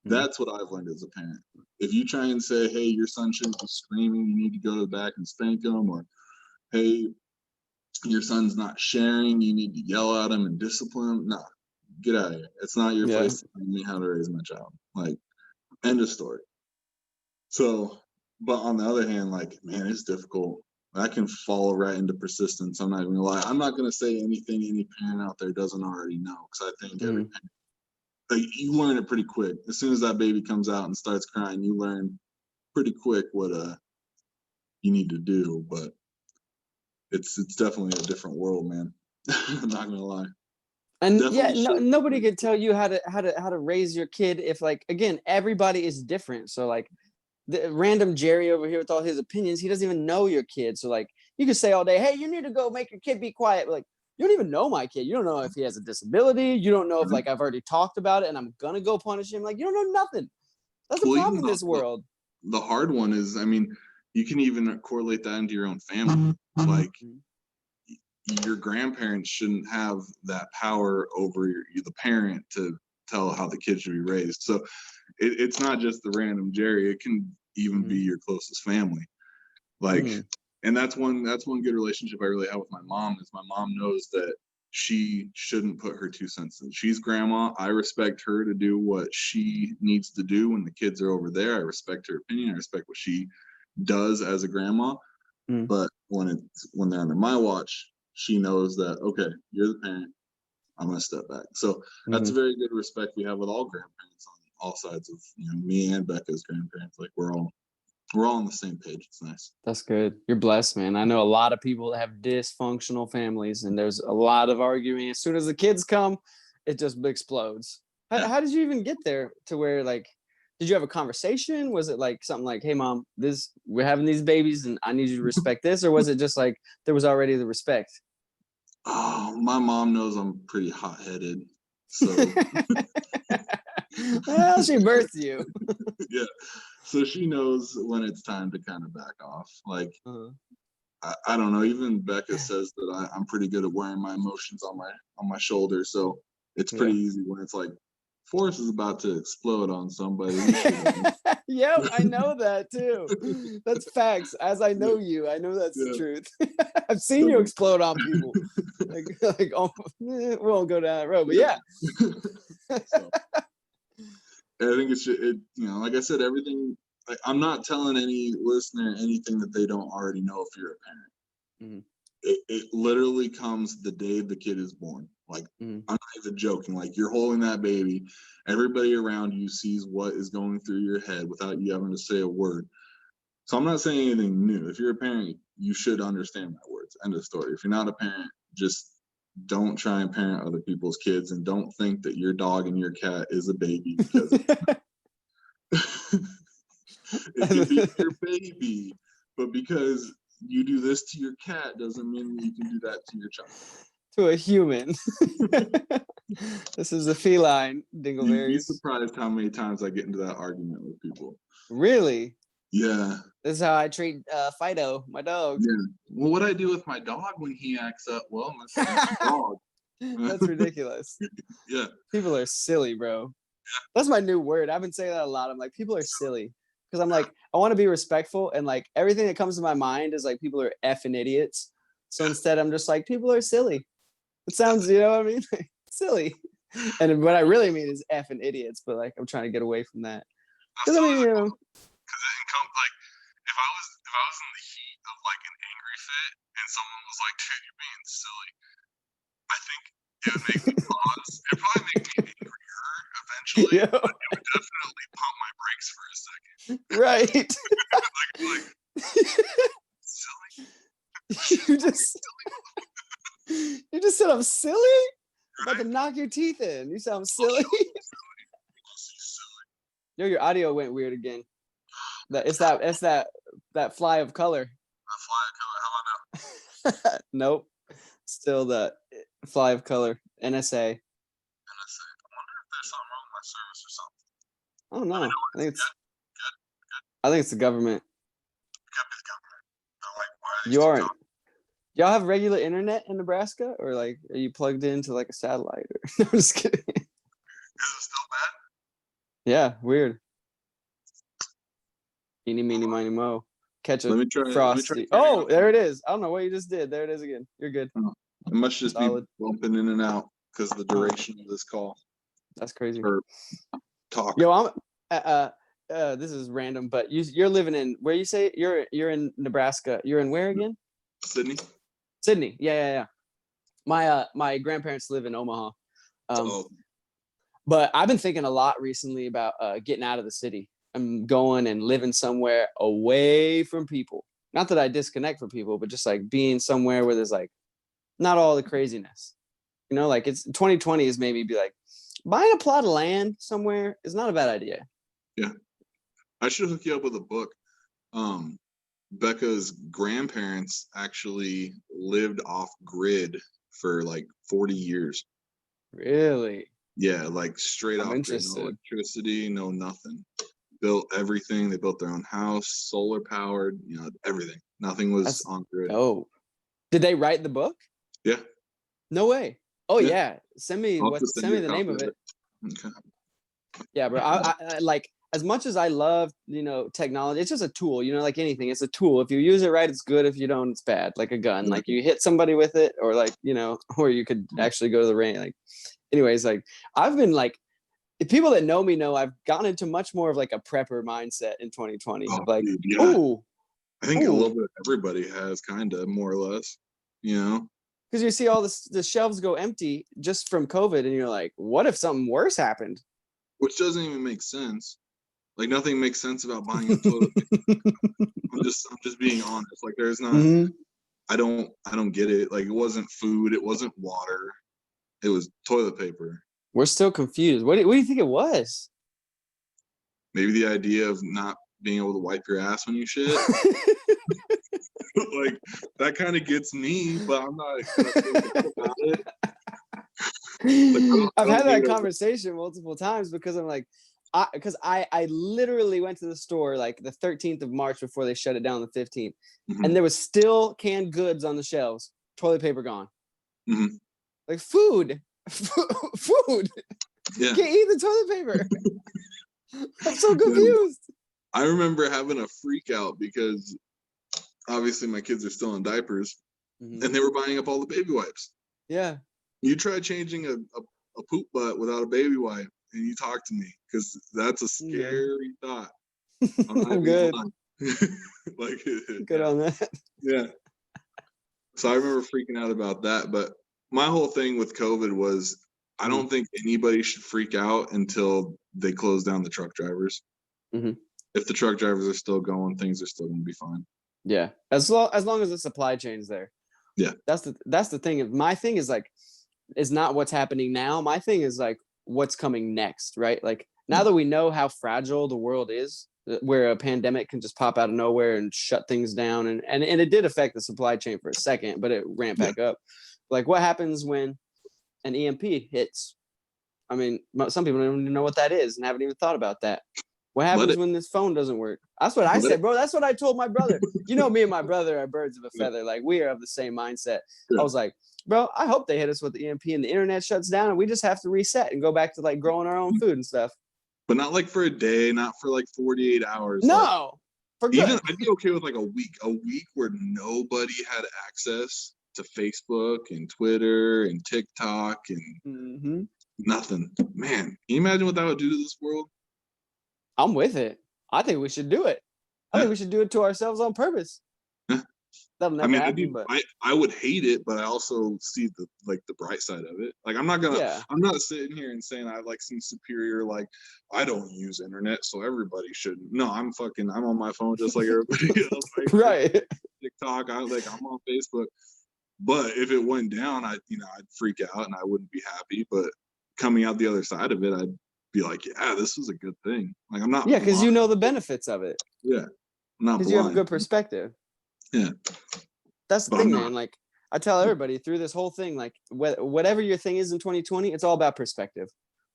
That's what I've learned as a parent. If you try and say, hey, your son shouldn't be screaming, you need to go to the back and spank him, or hey, your son's not sharing, you need to yell at him and discipline him. Nah, get out of here. It's not your place to tell me how to raise my child. Like, end of story. So, but on the other hand, like, man, it's difficult. I can fall right into persistence. I'm not even gonna lie. I'm not gonna say anything any parent out there doesn't already know, because I think every parent, like, you learn it pretty quick. As soon as that baby comes out and starts crying, you learn pretty quick what you need to do. But it's definitely a different world, man. I'm not gonna lie. And nobody could tell you how to raise your kid if, like, again, everybody is different. So like the random Jerry over here with all his opinions, he doesn't even know your kid. So like, you could say all day, hey, you need to go make your kid be quiet. But like, you don't even know my kid. You don't know if he has a disability. You don't know if, like, I've already talked about it and I'm gonna go punish him. Like, you don't know nothing. That's the problem in this world. The hard one is, I mean, you can even correlate that into your own family. Like, your grandparents shouldn't have that power over the parent to tell how the kid should be raised. So it's not just the random Jerry. It can even be your closest family. Like, and that's one good relationship I really have with my mom, is my mom knows that she shouldn't put her 2 cents in. She's grandma. I respect her to do what she needs to do when the kids are over there. I respect her opinion. I respect what she does as a grandma. But when they're under my watch, she knows that, okay, you're the parent, I'm gonna step back. So that's a very good respect we have with all grandparents on all sides of, me and Becca's grandparents. Like we're all on the same page. It's nice. That's good. You're blessed, man. I know a lot of people that have dysfunctional families, and there's a lot of arguing. As soon as the kids come, it just explodes. How did you even get there to where, like, did you have a conversation? Was it like something like, hey mom, we're having these babies and I need you to respect this? Or was it just like there was already the respect? Oh, my mom knows I'm pretty hot-headed. So well, she birthed you. Yeah. So she knows when it's time to kind of back off. Like, I don't know. Even Becca says that I'm pretty good at wearing my emotions on my shoulder. So it's pretty easy when it's like, Forrest is about to explode on somebody. Yep, I know that too. That's facts. As I know you, I know that's the truth. I've seen you explode on people. Like, we won't go down that road, but yeah. So, I think like I said, everything. Like, I'm not telling any listener anything that they don't already know if you're a parent. It literally comes the day the kid is born. Like, I'm not even joking. Like, you're holding that baby, everybody around you sees what is going through your head without you having to say a word. So I'm not saying anything new. If you're a parent, you should understand my words. End of story. If you're not a parent, just don't try and parent other people's kids, and don't think that your dog and your cat is a baby, because it can be your baby, but because you do this to your cat doesn't mean that you can do that to your child. To a human. This is a feline, Dingleberries. You'd be surprised how many times I get into that argument with people. Really? Yeah. This is how I treat Fido, my dog. Yeah. Well, what I do with my dog when he acts up, well, that's my dog. That's ridiculous. Yeah. People are silly, bro. That's my new word. I've been saying that a lot. I'm like, people are silly. Because I'm like, I want to be respectful, and like everything that comes to my mind is like, people are effing idiots. So instead, I'm just like, people are silly. It sounds, you know what I mean? Silly. And what I really mean is effing idiots, but like I'm trying to get away from that. Because I mean, because like if I was in the heat of like an angry fit and someone was like, dude, you're being silly, I think it would make me pause. It'd probably make me angrier eventually, but it would definitely pump my brakes for a second. Right. like silly. You just said I'm silly? I'm about to knock your teeth in. You sound silly. Yo, your audio went weird again. It's that fly of color. That fly of color. How about now? Nope. Still the fly of color. NSA. I wonder if there's something wrong with my service or something. I don't know. I think it's good. I think it's the government. Like, you aren't. Y'all have regular internet in Nebraska, or like are you plugged into like a satellite? No, I'm just kidding. Is it still bad? Yeah, weird. Eeny, meeny, miny, mo. Catch a Frosty. Oh, there it is. I don't know what you just did. There it is again. You're good. It must just be bumping in and out because of the duration of this call. That's crazy. Or talk. Yo, this is random, but you're living in where you say you're in Nebraska. You're in where again? Sydney. Yeah. My grandparents live in Omaha. But I've been thinking a lot recently about getting out of the city. I'm going and living somewhere away from people. Not that I disconnect from people, but just like being somewhere where there's like not all the craziness. You know, like it's 2020 is maybe be like buying a plot of land somewhere is not a bad idea. Yeah. I should hook you up with a book. Becca's grandparents actually lived off grid for like 40 years. Really? Yeah, like straight off grid. No electricity, no nothing. Built everything. They built their own house, solar powered, everything. Nothing was on grid. Oh. Did they write the book? Yeah. No way. Oh yeah. Send me the name of it. Okay. Yeah, bro. I like as much as I love, technology, it's just a tool, like anything, it's a tool. If you use it right, it's good. If you don't, it's bad. Like a gun, like you hit somebody with it, or like, or you could actually go to the range. Like, anyways, like I've been like, people that know me know I've gotten into much more of like a prepper mindset in 2020. Oh, Of like, dude, yeah. ooh, I think a little bit everybody has, kind of, more or less, because you see all the shelves go empty just from COVID, and you're like, what if something worse happened? Which doesn't even make sense. Like, nothing makes sense about buying up toilet paper. I'm just being honest. Like, there's not. Mm-hmm. I don't get it. Like, it wasn't food, it wasn't water, it was toilet paper. We're still confused. What do you think it was? Maybe the idea of not being able to wipe your ass when you shit. Like, that kind of gets me, but I'm not about it. Like, I've had that conversation multiple times, because I'm like, I literally went to the store like the 13th of March before they shut it down the 15th, and there was still canned goods on the shelves, toilet paper gone. Like food. Yeah. Can't eat the toilet paper. I'm so confused. I remember having a freak out because obviously my kids are still in diapers, and they were buying up all the baby wipes. Yeah. You try changing a poop butt without a baby wipe, and you talk to me, because that's a scary thought. I'm good. Like, good on that. Yeah. So I remember freaking out about that. But my whole thing with COVID was, I don't think anybody should freak out until they close down the truck drivers. If the truck drivers are still going, things are still going to be fine. Yeah, as long as the supply chain's there. Yeah, that's the thing. My thing is like, is not what's happening now. My thing is like, what's coming next, right? Like, now that we know how fragile the world is, where a pandemic can just pop out of nowhere and shut things down, and it did affect the supply chain for a second, but it ramped back up. Like, what happens when an EMP hits? I mean, some people don't even know what that is and haven't even thought about that. What happens when this phone doesn't work? That's what I said, bro. That's what I told my brother. Me and my brother are birds of a feather. Like, we are of the same mindset. I was like, bro, I hope they hit us with the EMP and the internet shuts down and we just have to reset and go back to like growing our own food and stuff. But not like for a day, not for like 48 hours. No, like, for good. Even I'd be okay with like a week where nobody had access to Facebook and Twitter and TikTok and nothing. Man, can you imagine what that would do to this world? I'm with it. I think we should do it. I think we should do it to ourselves on purpose. That'll never happen, but I would hate it, but I also see the bright side of it. Like, I'm not sitting here and saying I like some superior, like, I don't use internet, so everybody shouldn't. No, I'm on my phone just like everybody else. Like, right. TikTok, I'm on Facebook. But if it went down, I'd freak out and I wouldn't be happy. But coming out the other side of it, I'd be like, yeah, this was a good thing. Like, I'm not. Yeah, because you know the benefits of it. Yeah, not because you have a good perspective. Yeah, that's the thing, man. Like, I tell everybody through this whole thing, like, whatever your thing is in 2020, it's all about perspective.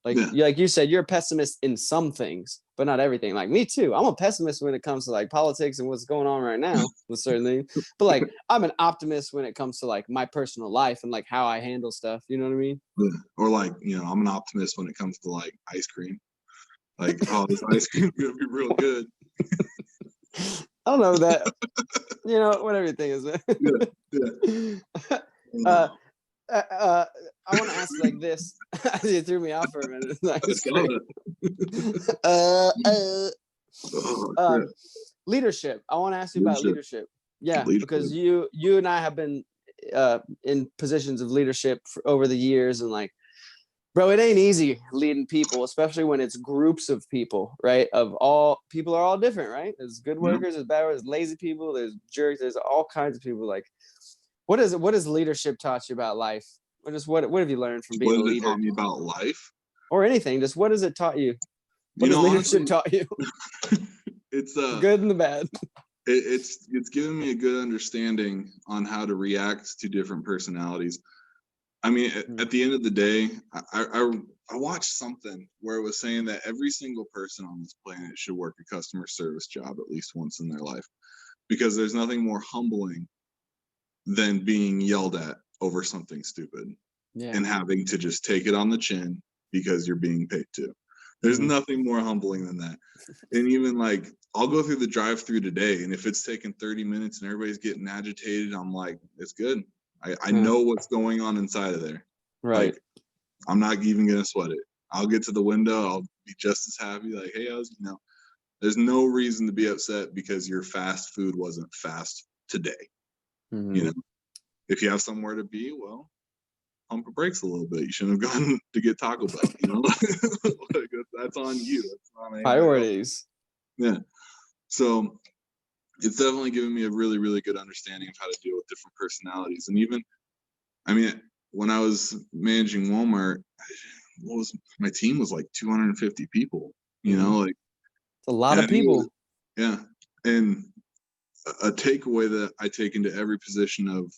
Like, like you said, you're a pessimist in some things, but not everything. Like, me too. I'm a pessimist when it comes to like politics and what's going on right now with certain things. But like, I'm an optimist when it comes to like my personal life and like how I handle stuff. You know what I mean? Yeah. Or like, I'm an optimist when it comes to like ice cream. Like, oh, this ice cream is gonna be real good. I don't know that. Whatever you think is. I want to ask like this. You threw me off for a minute. Leadership. I want to ask you about leadership. Yeah, because you and I have been in positions of leadership over the years, and like, bro, it ain't easy leading people, especially when it's groups of people, right? People are all different, right? There's good workers, there's bad workers, lazy people, there's jerks, there's all kinds of people. Like, what has leadership taught you about life? Or just what have you learned from being a leader? What has it taught me about life? Or anything. Just what has it taught you? What has leadership taught you? It's good and the bad. It's given me a good understanding on how to react to different personalities. I mean, at the end of the day, I watched something where it was saying that every single person on this planet should work a customer service job at least once in their life, because there's nothing more humbling than being yelled at over something stupid and having to just take it on the chin because you're being paid to. There's nothing more humbling than that. And even like, I'll go through the drive-through today, and if it's taking 30 minutes and everybody's getting agitated, I'm like, it's good. I know what's going on inside of there. Right. Like, I'm not even gonna sweat it. I'll get to the window. I'll be just as happy. Like, hey, there's no reason to be upset because your fast food wasn't fast today. Mm-hmm. If you have somewhere to be, well, pump the brakes a little bit. You shouldn't have gone to get Taco Bell. Like, that's on you. That's on Priorities. Yeah. So it's definitely given me a really, really good understanding of how to deal with different personalities. And even, when I was managing Walmart, my team was like 250 people, like it's a lot of people. Yeah. And a takeaway that I take into every position of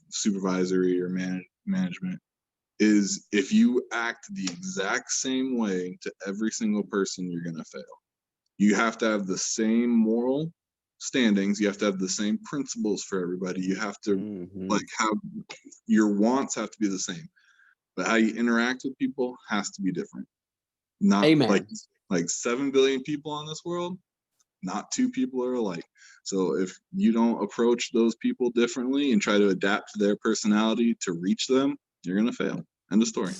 supervisory or management is, if you act the exact same way to every single person, you're going to fail. You have to have the same moral standings. You have to have the same principles for everybody. You have to have your wants have to be the same, but how you interact with people has to be different. Not like 7 billion people on this world, not 2 people are alike. So if you don't approach those people differently and try to adapt to their personality to reach them, you're gonna fail. End of story.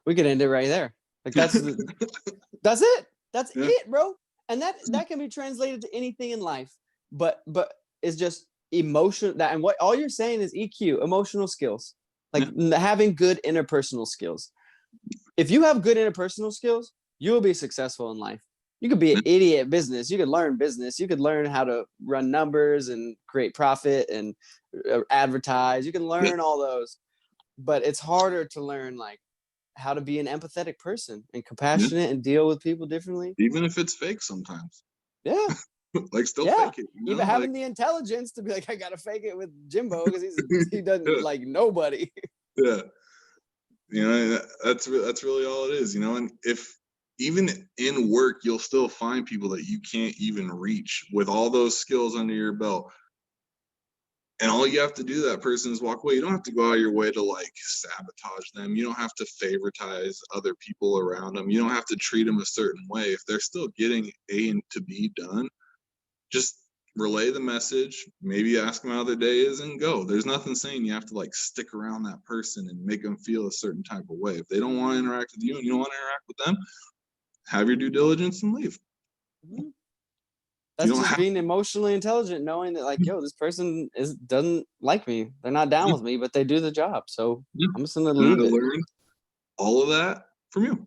We could end it right there. Like that's it. That's it, bro. And that can be translated to anything in life. But it's just emotion that, and what all you're saying is EQ, emotional skills. Like having good interpersonal skills. If you have good interpersonal skills, you will be successful in life. You could be an idiot at business. You could learn business. You could learn how to run numbers and create profit and advertise. You can learn all those, but it's harder to learn like how to be an empathetic person and compassionate and deal with people differently. Even if it's fake sometimes. Yeah. Like still fake it. Even having the intelligence to be like, I gotta fake it with Jimbo because he doesn't like nobody. Yeah. That's really all it is, and if even in work, you'll still find people that you can't even reach with all those skills under your belt. And all you have to do to that person is walk away. You don't have to go out of your way to like sabotage them. You don't have to favoritize other people around them. You don't have to treat them a certain way. If they're still getting A and to B done, just relay the message, maybe ask them how their day is, and go. There's nothing saying you have to like stick around that person and make them feel a certain type of way. If they don't want to interact with you and you don't want to interact with them, have your due diligence and leave. That's just being emotionally intelligent, knowing that like, yo, this person doesn't like me. They're not down with me, but they do the job. So I'm just gonna leave it. Learn all of that from you.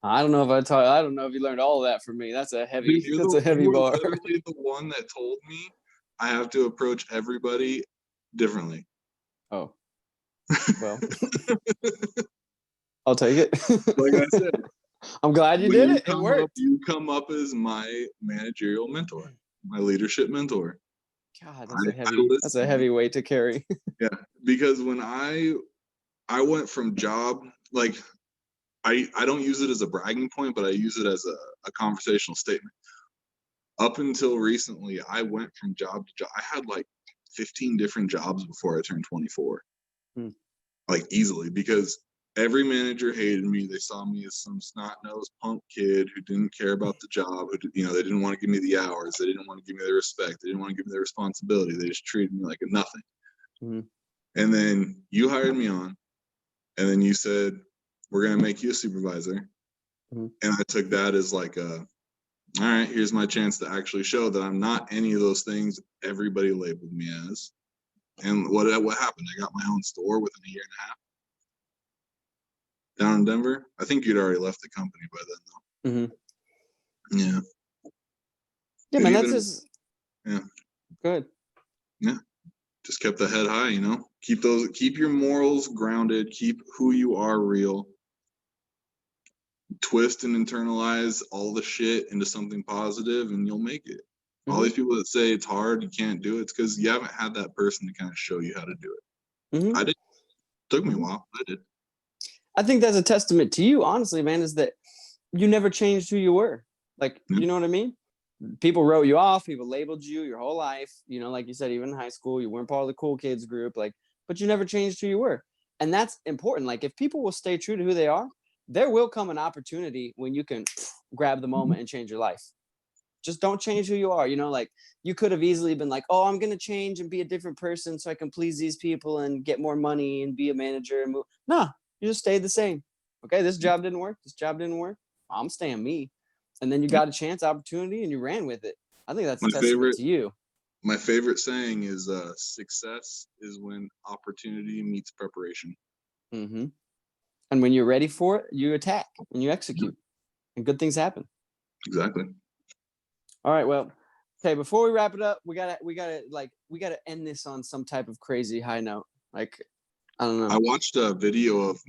I don't know if you learned all of that from me. That's a heavy bar. You're literally the one that told me I have to approach everybody differently. Oh. Well. I'll take it. Like I said. I'm glad you did it. It worked. You come up as my managerial mentor, my leadership mentor. God, that's a heavy weight to carry. Yeah, because when I went from job, like I don't use it as a bragging point, but I use it as a conversational statement. Up until recently, I went from job to job. I had like 15 different jobs before I turned 24, like easily, because every manager hated me. They saw me as some snot-nosed punk kid who didn't care about the job. Who, they didn't want to give me the hours. They didn't want to give me the respect. They didn't want to give me the responsibility. They just treated me like a nothing. And then you hired me on, and then you said, we're going to make you a supervisor. And I took that as like all right, here's my chance to actually show that I'm not any of those things everybody labeled me as. And what happened? I got my own store within a year and a half. Down in Denver. I think you'd already left the company by then, though. Yeah. Yeah, man, that's just. Yeah. Good. Yeah. Just kept the head high, Keep your morals grounded. Keep who you are real. Twist and internalize all the shit into something positive, and you'll make it. All these people that say it's hard, you can't do it, it's because you haven't had that person to kind of show you how to do it. I did. It took me a while. I did. I think that's a testament to you, honestly, man, is that you never changed who you were. Like, you know what I mean? People wrote you off. People labeled you your whole life. Like you said, even in high school, you weren't part of the cool kids group. Like, but you never changed who you were. And that's important. Like, if people will stay true to who they are, there will come an opportunity when you can grab the moment and change your life. Just don't change who you are. You know, like you could have easily been like, oh, I'm going to change and be a different person so I can please these people and get more money and be a manager and move. No, you just stayed the same. Okay, this job didn't work. This job didn't work. I'm staying me. And then you got a chance, opportunity, and you ran with it. I think that's a testament to you. My favorite saying is success is when opportunity meets preparation. Mm-hmm. And when you're ready for it, you attack and you execute, and good things happen. Exactly. All right. Well, okay. Before we wrap it up, we gotta end this on some type of crazy high note. Like, I don't know. I watched a video of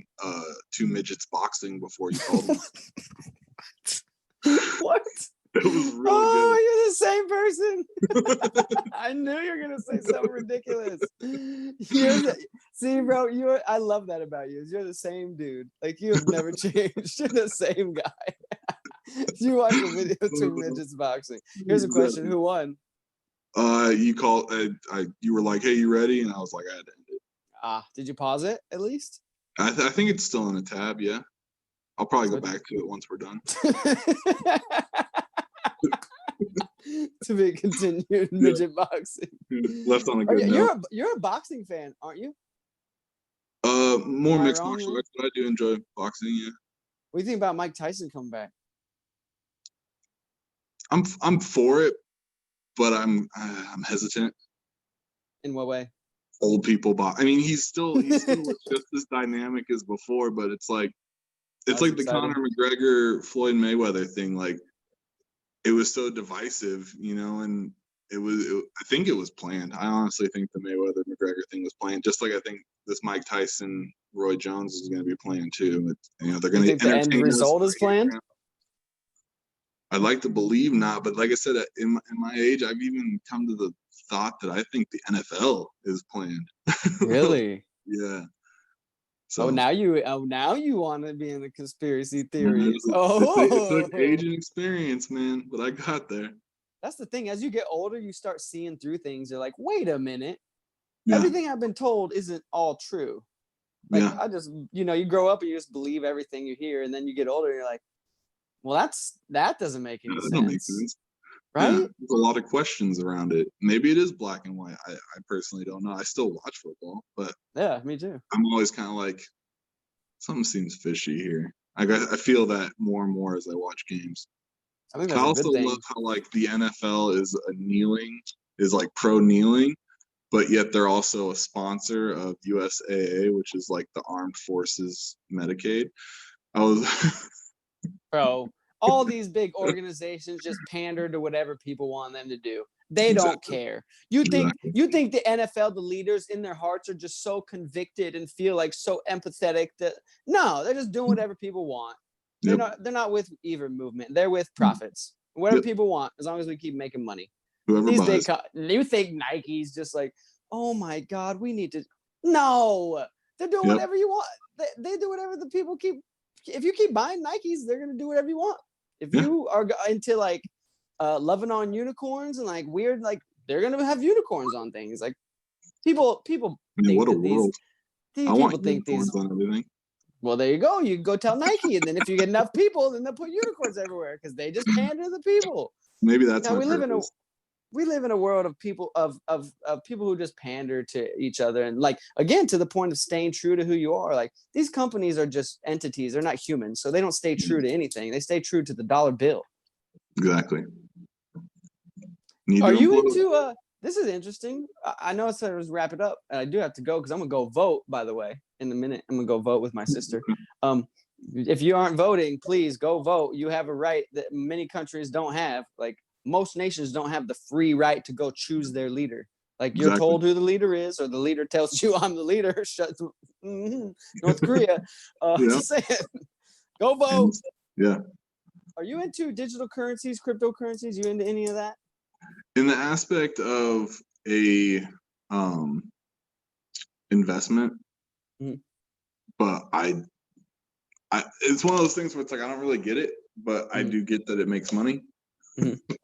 two midgets boxing before you called me. What? It was really good. You're the same person. I knew you were gonna say something ridiculous. See, bro, I love that about you. You're the same dude. Like, you have never changed. You're the same guy. You watch a video of two midgets boxing. Here's a question: who won? You called. You were like, "Hey, you ready?" And I was like, "I had to end it." Did you pause it at least? I think it's still in a tab. Yeah, I'll probably go back to it once we're done. To be continued midget boxing. Left on a good note. You're a boxing fan, aren't you? More mixed martial arts, but I do enjoy boxing. Yeah. What do you think about Mike Tyson coming back? I'm for it, but I'm hesitant. In what way? Old people box. I mean, he's still just as dynamic as before, but it's like the Conor McGregor Floyd Mayweather thing. Like, it was so divisive, you know, and I think it was planned. I honestly think the Mayweather McGregor thing was planned, just like I think this Mike Tyson Roy Jones is going to be planned too. They're going to think the end result is planned. I'd like to believe not, but like I said, in my age, I've even come to the thought that I think the NFL is planned. Really? Yeah. So now you want to be in the conspiracy theories. It took age and experience, man, but I got there. That's the thing. As you get older, you start seeing through things. You're like, wait a minute. Yeah. Everything I've been told isn't all true. Like, I just, you grow up and you just believe everything you hear, and then you get older and you're like, well, that doesn't make any sense. That makes sense. Right? Yeah, there's a lot of questions around it. Maybe it is black and white. I personally don't know. I still watch football, but yeah, me too. I'm always kind of like, something seems fishy here. I feel that more and more as I watch games. I think that's a good thing. Love how like the NFL is like pro kneeling, but yet they're also a sponsor of USAA, which is like the Armed Forces Medicaid. Bro, all these big organizations just pander to whatever people want them to do. They don't care. You think the NFL, the leaders in their hearts are just so convicted and feel like so empathetic that no, they're just doing whatever people want. They're not with either movement. They're with profits. Whatever people want, as long as we keep making money. You think Nike's just like, oh my God, we need to. No, they're doing whatever you want. They do whatever the people keep. If you keep buying Nikes, they're gonna do whatever you want. If you are into like loving on unicorns and like weird, like they're gonna have unicorns on things. Like people think what a world. People think these on everything. Well, there you go. You can go tell Nike, and then if you get enough people, then they'll put unicorns everywhere because they just pander to the people. Maybe that's we live in a world of people of people who just pander to each other, and like again to the point of staying true to who you are. Like, these companies are just entities; they're not humans, so they don't stay true to anything. They stay true to the dollar bill. Exactly. Are you into this is interesting. I know it said let's wrap it up, and I do have to go because I'm gonna go vote, by the way. In a minute, I'm gonna go vote with my sister. If you aren't voting, please go vote. You have a right that many countries don't have. Like, most nations don't have the free right to go choose their leader. Like, you're told who the leader is, or the leader tells you I'm the leader. North Korea. Just saying. Go vote. Yeah. Are you into digital currencies, cryptocurrencies? You into any of that? In the aspect of a investment, but I it's one of those things where it's like I don't really get it, but I do get that it makes money.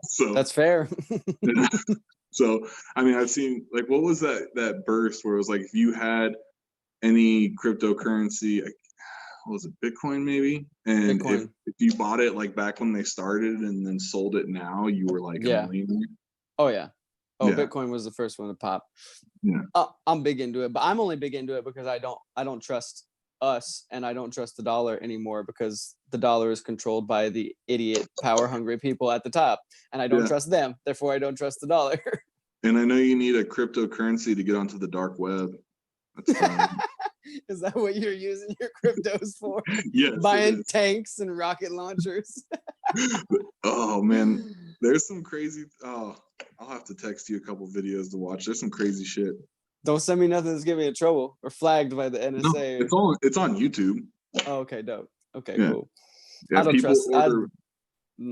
So that's fair. So I mean, I've seen, like, what was that burst where it was like, if you had any cryptocurrency, what was it, Bitcoin maybe? And Bitcoin. if you bought it like back when they started and then sold it now, you were like a millionaire. Oh yeah. Oh, Yeah. Bitcoin was the first one to pop. Yeah. I'm big into it, but I'm only big into it because I don't trust us, and I don't trust the dollar anymore because the dollar is controlled by the idiot power hungry people at the top, and I don't trust them. Therefore, I don't trust the dollar. And I know you need a cryptocurrency to get onto the dark web. That's fine. Is that what you're using your cryptos for? Yes. Buying tanks and rocket launchers. Oh man, there's some crazy. Oh, I'll have to text you a couple videos to watch. There's some crazy shit. Don't send me nothing that's getting me in trouble or flagged by the NSA. No, it's on YouTube. Oh, okay, dope. Okay, Yeah. cool. Yeah, I don't trust.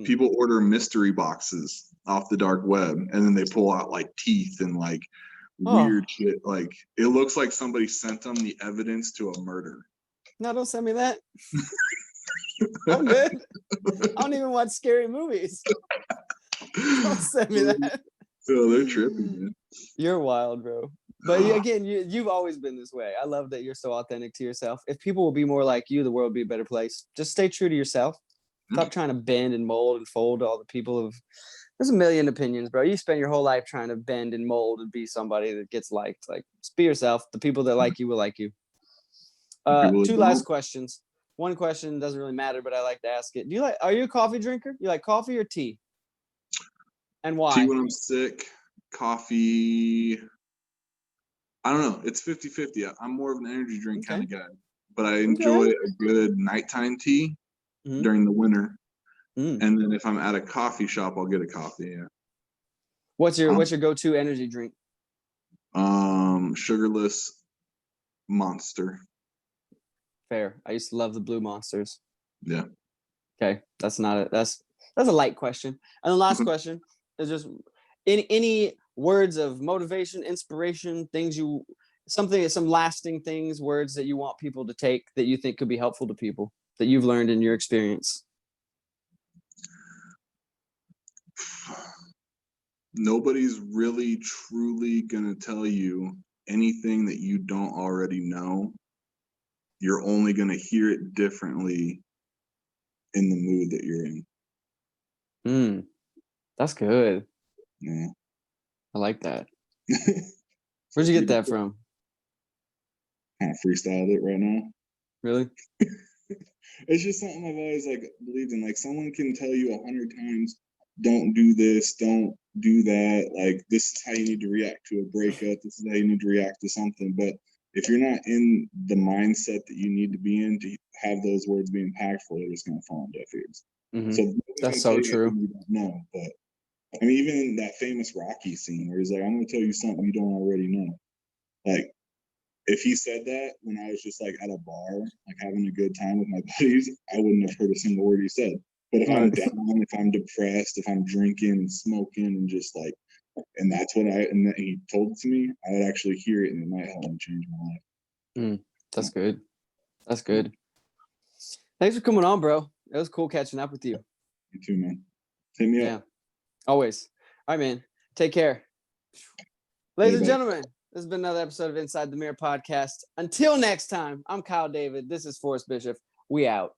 People order mystery boxes off the dark web, and then they pull out like teeth and like weird shit. Like it looks like somebody sent them the evidence to a murder. No, don't send me that. I'm good. I don't even watch scary movies. Don't send me that. So they're tripping, man. You're wild, bro. But again, you've always been this way. I love that you're so authentic to yourself. If people will be more like you, the world would be a better place. Just stay true to yourself. Stop trying to bend and mold and fold all the people of. There's a million opinions, bro. You spend your whole life trying to bend and mold and be somebody that gets liked. Like, just be yourself. The people that like you will like you. Two last questions. One question doesn't really matter, but I like to ask it. Are you a coffee drinker? You like coffee or tea? And why? Tea when I'm sick, coffee. I don't know. It's 50-50. I'm more of an energy drink kind of guy, but I enjoy a good nighttime tea during the winter. And then if I'm at a coffee shop, I'll get a coffee. Yeah. What's your go-to energy drink? Sugarless Monster. Fair. I used to love the Blue Monsters. Yeah. Okay, that's a light question. And the last question is just any words of motivation, inspiration, some lasting things, words that you want people to take that you think could be helpful to people that you've learned in your experience. Nobody's really truly gonna tell you anything that you don't already know. You're only gonna hear it differently in the mood that you're in. That's good. Yeah. I like that. Where'd you get that from? Kind of freestyled it right now. Really? It's just something I've always like believed in. Like someone can tell you 100 times, don't do this, don't do that. Like this is how you need to react to a breakup. This is how you need to react to something. But if you're not in the mindset that you need to be in to have those words be impactful, they're just gonna fall on deaf ears. So that's so true. You don't know, but I mean, even in that famous Rocky scene where he's like, "I'm gonna tell you something you don't already know." Like, if he said that when I was just like at a bar, like having a good time with my buddies, I wouldn't have heard a single word he said. But if I'm down, if I'm depressed, if I'm drinking and smoking and just like, and that's what and that he told it to me, I would actually hear it and it might help me change my life. That's good. That's good. Thanks for coming on, bro. It was cool catching up with you. You too, man. Hit me up. Yeah, always. All right, man. Take care. Ladies and gentlemen, this has been another episode of Inside the Mirror Podcast. Until next time, I'm Kyle David. This is Forrest Bischof. We out.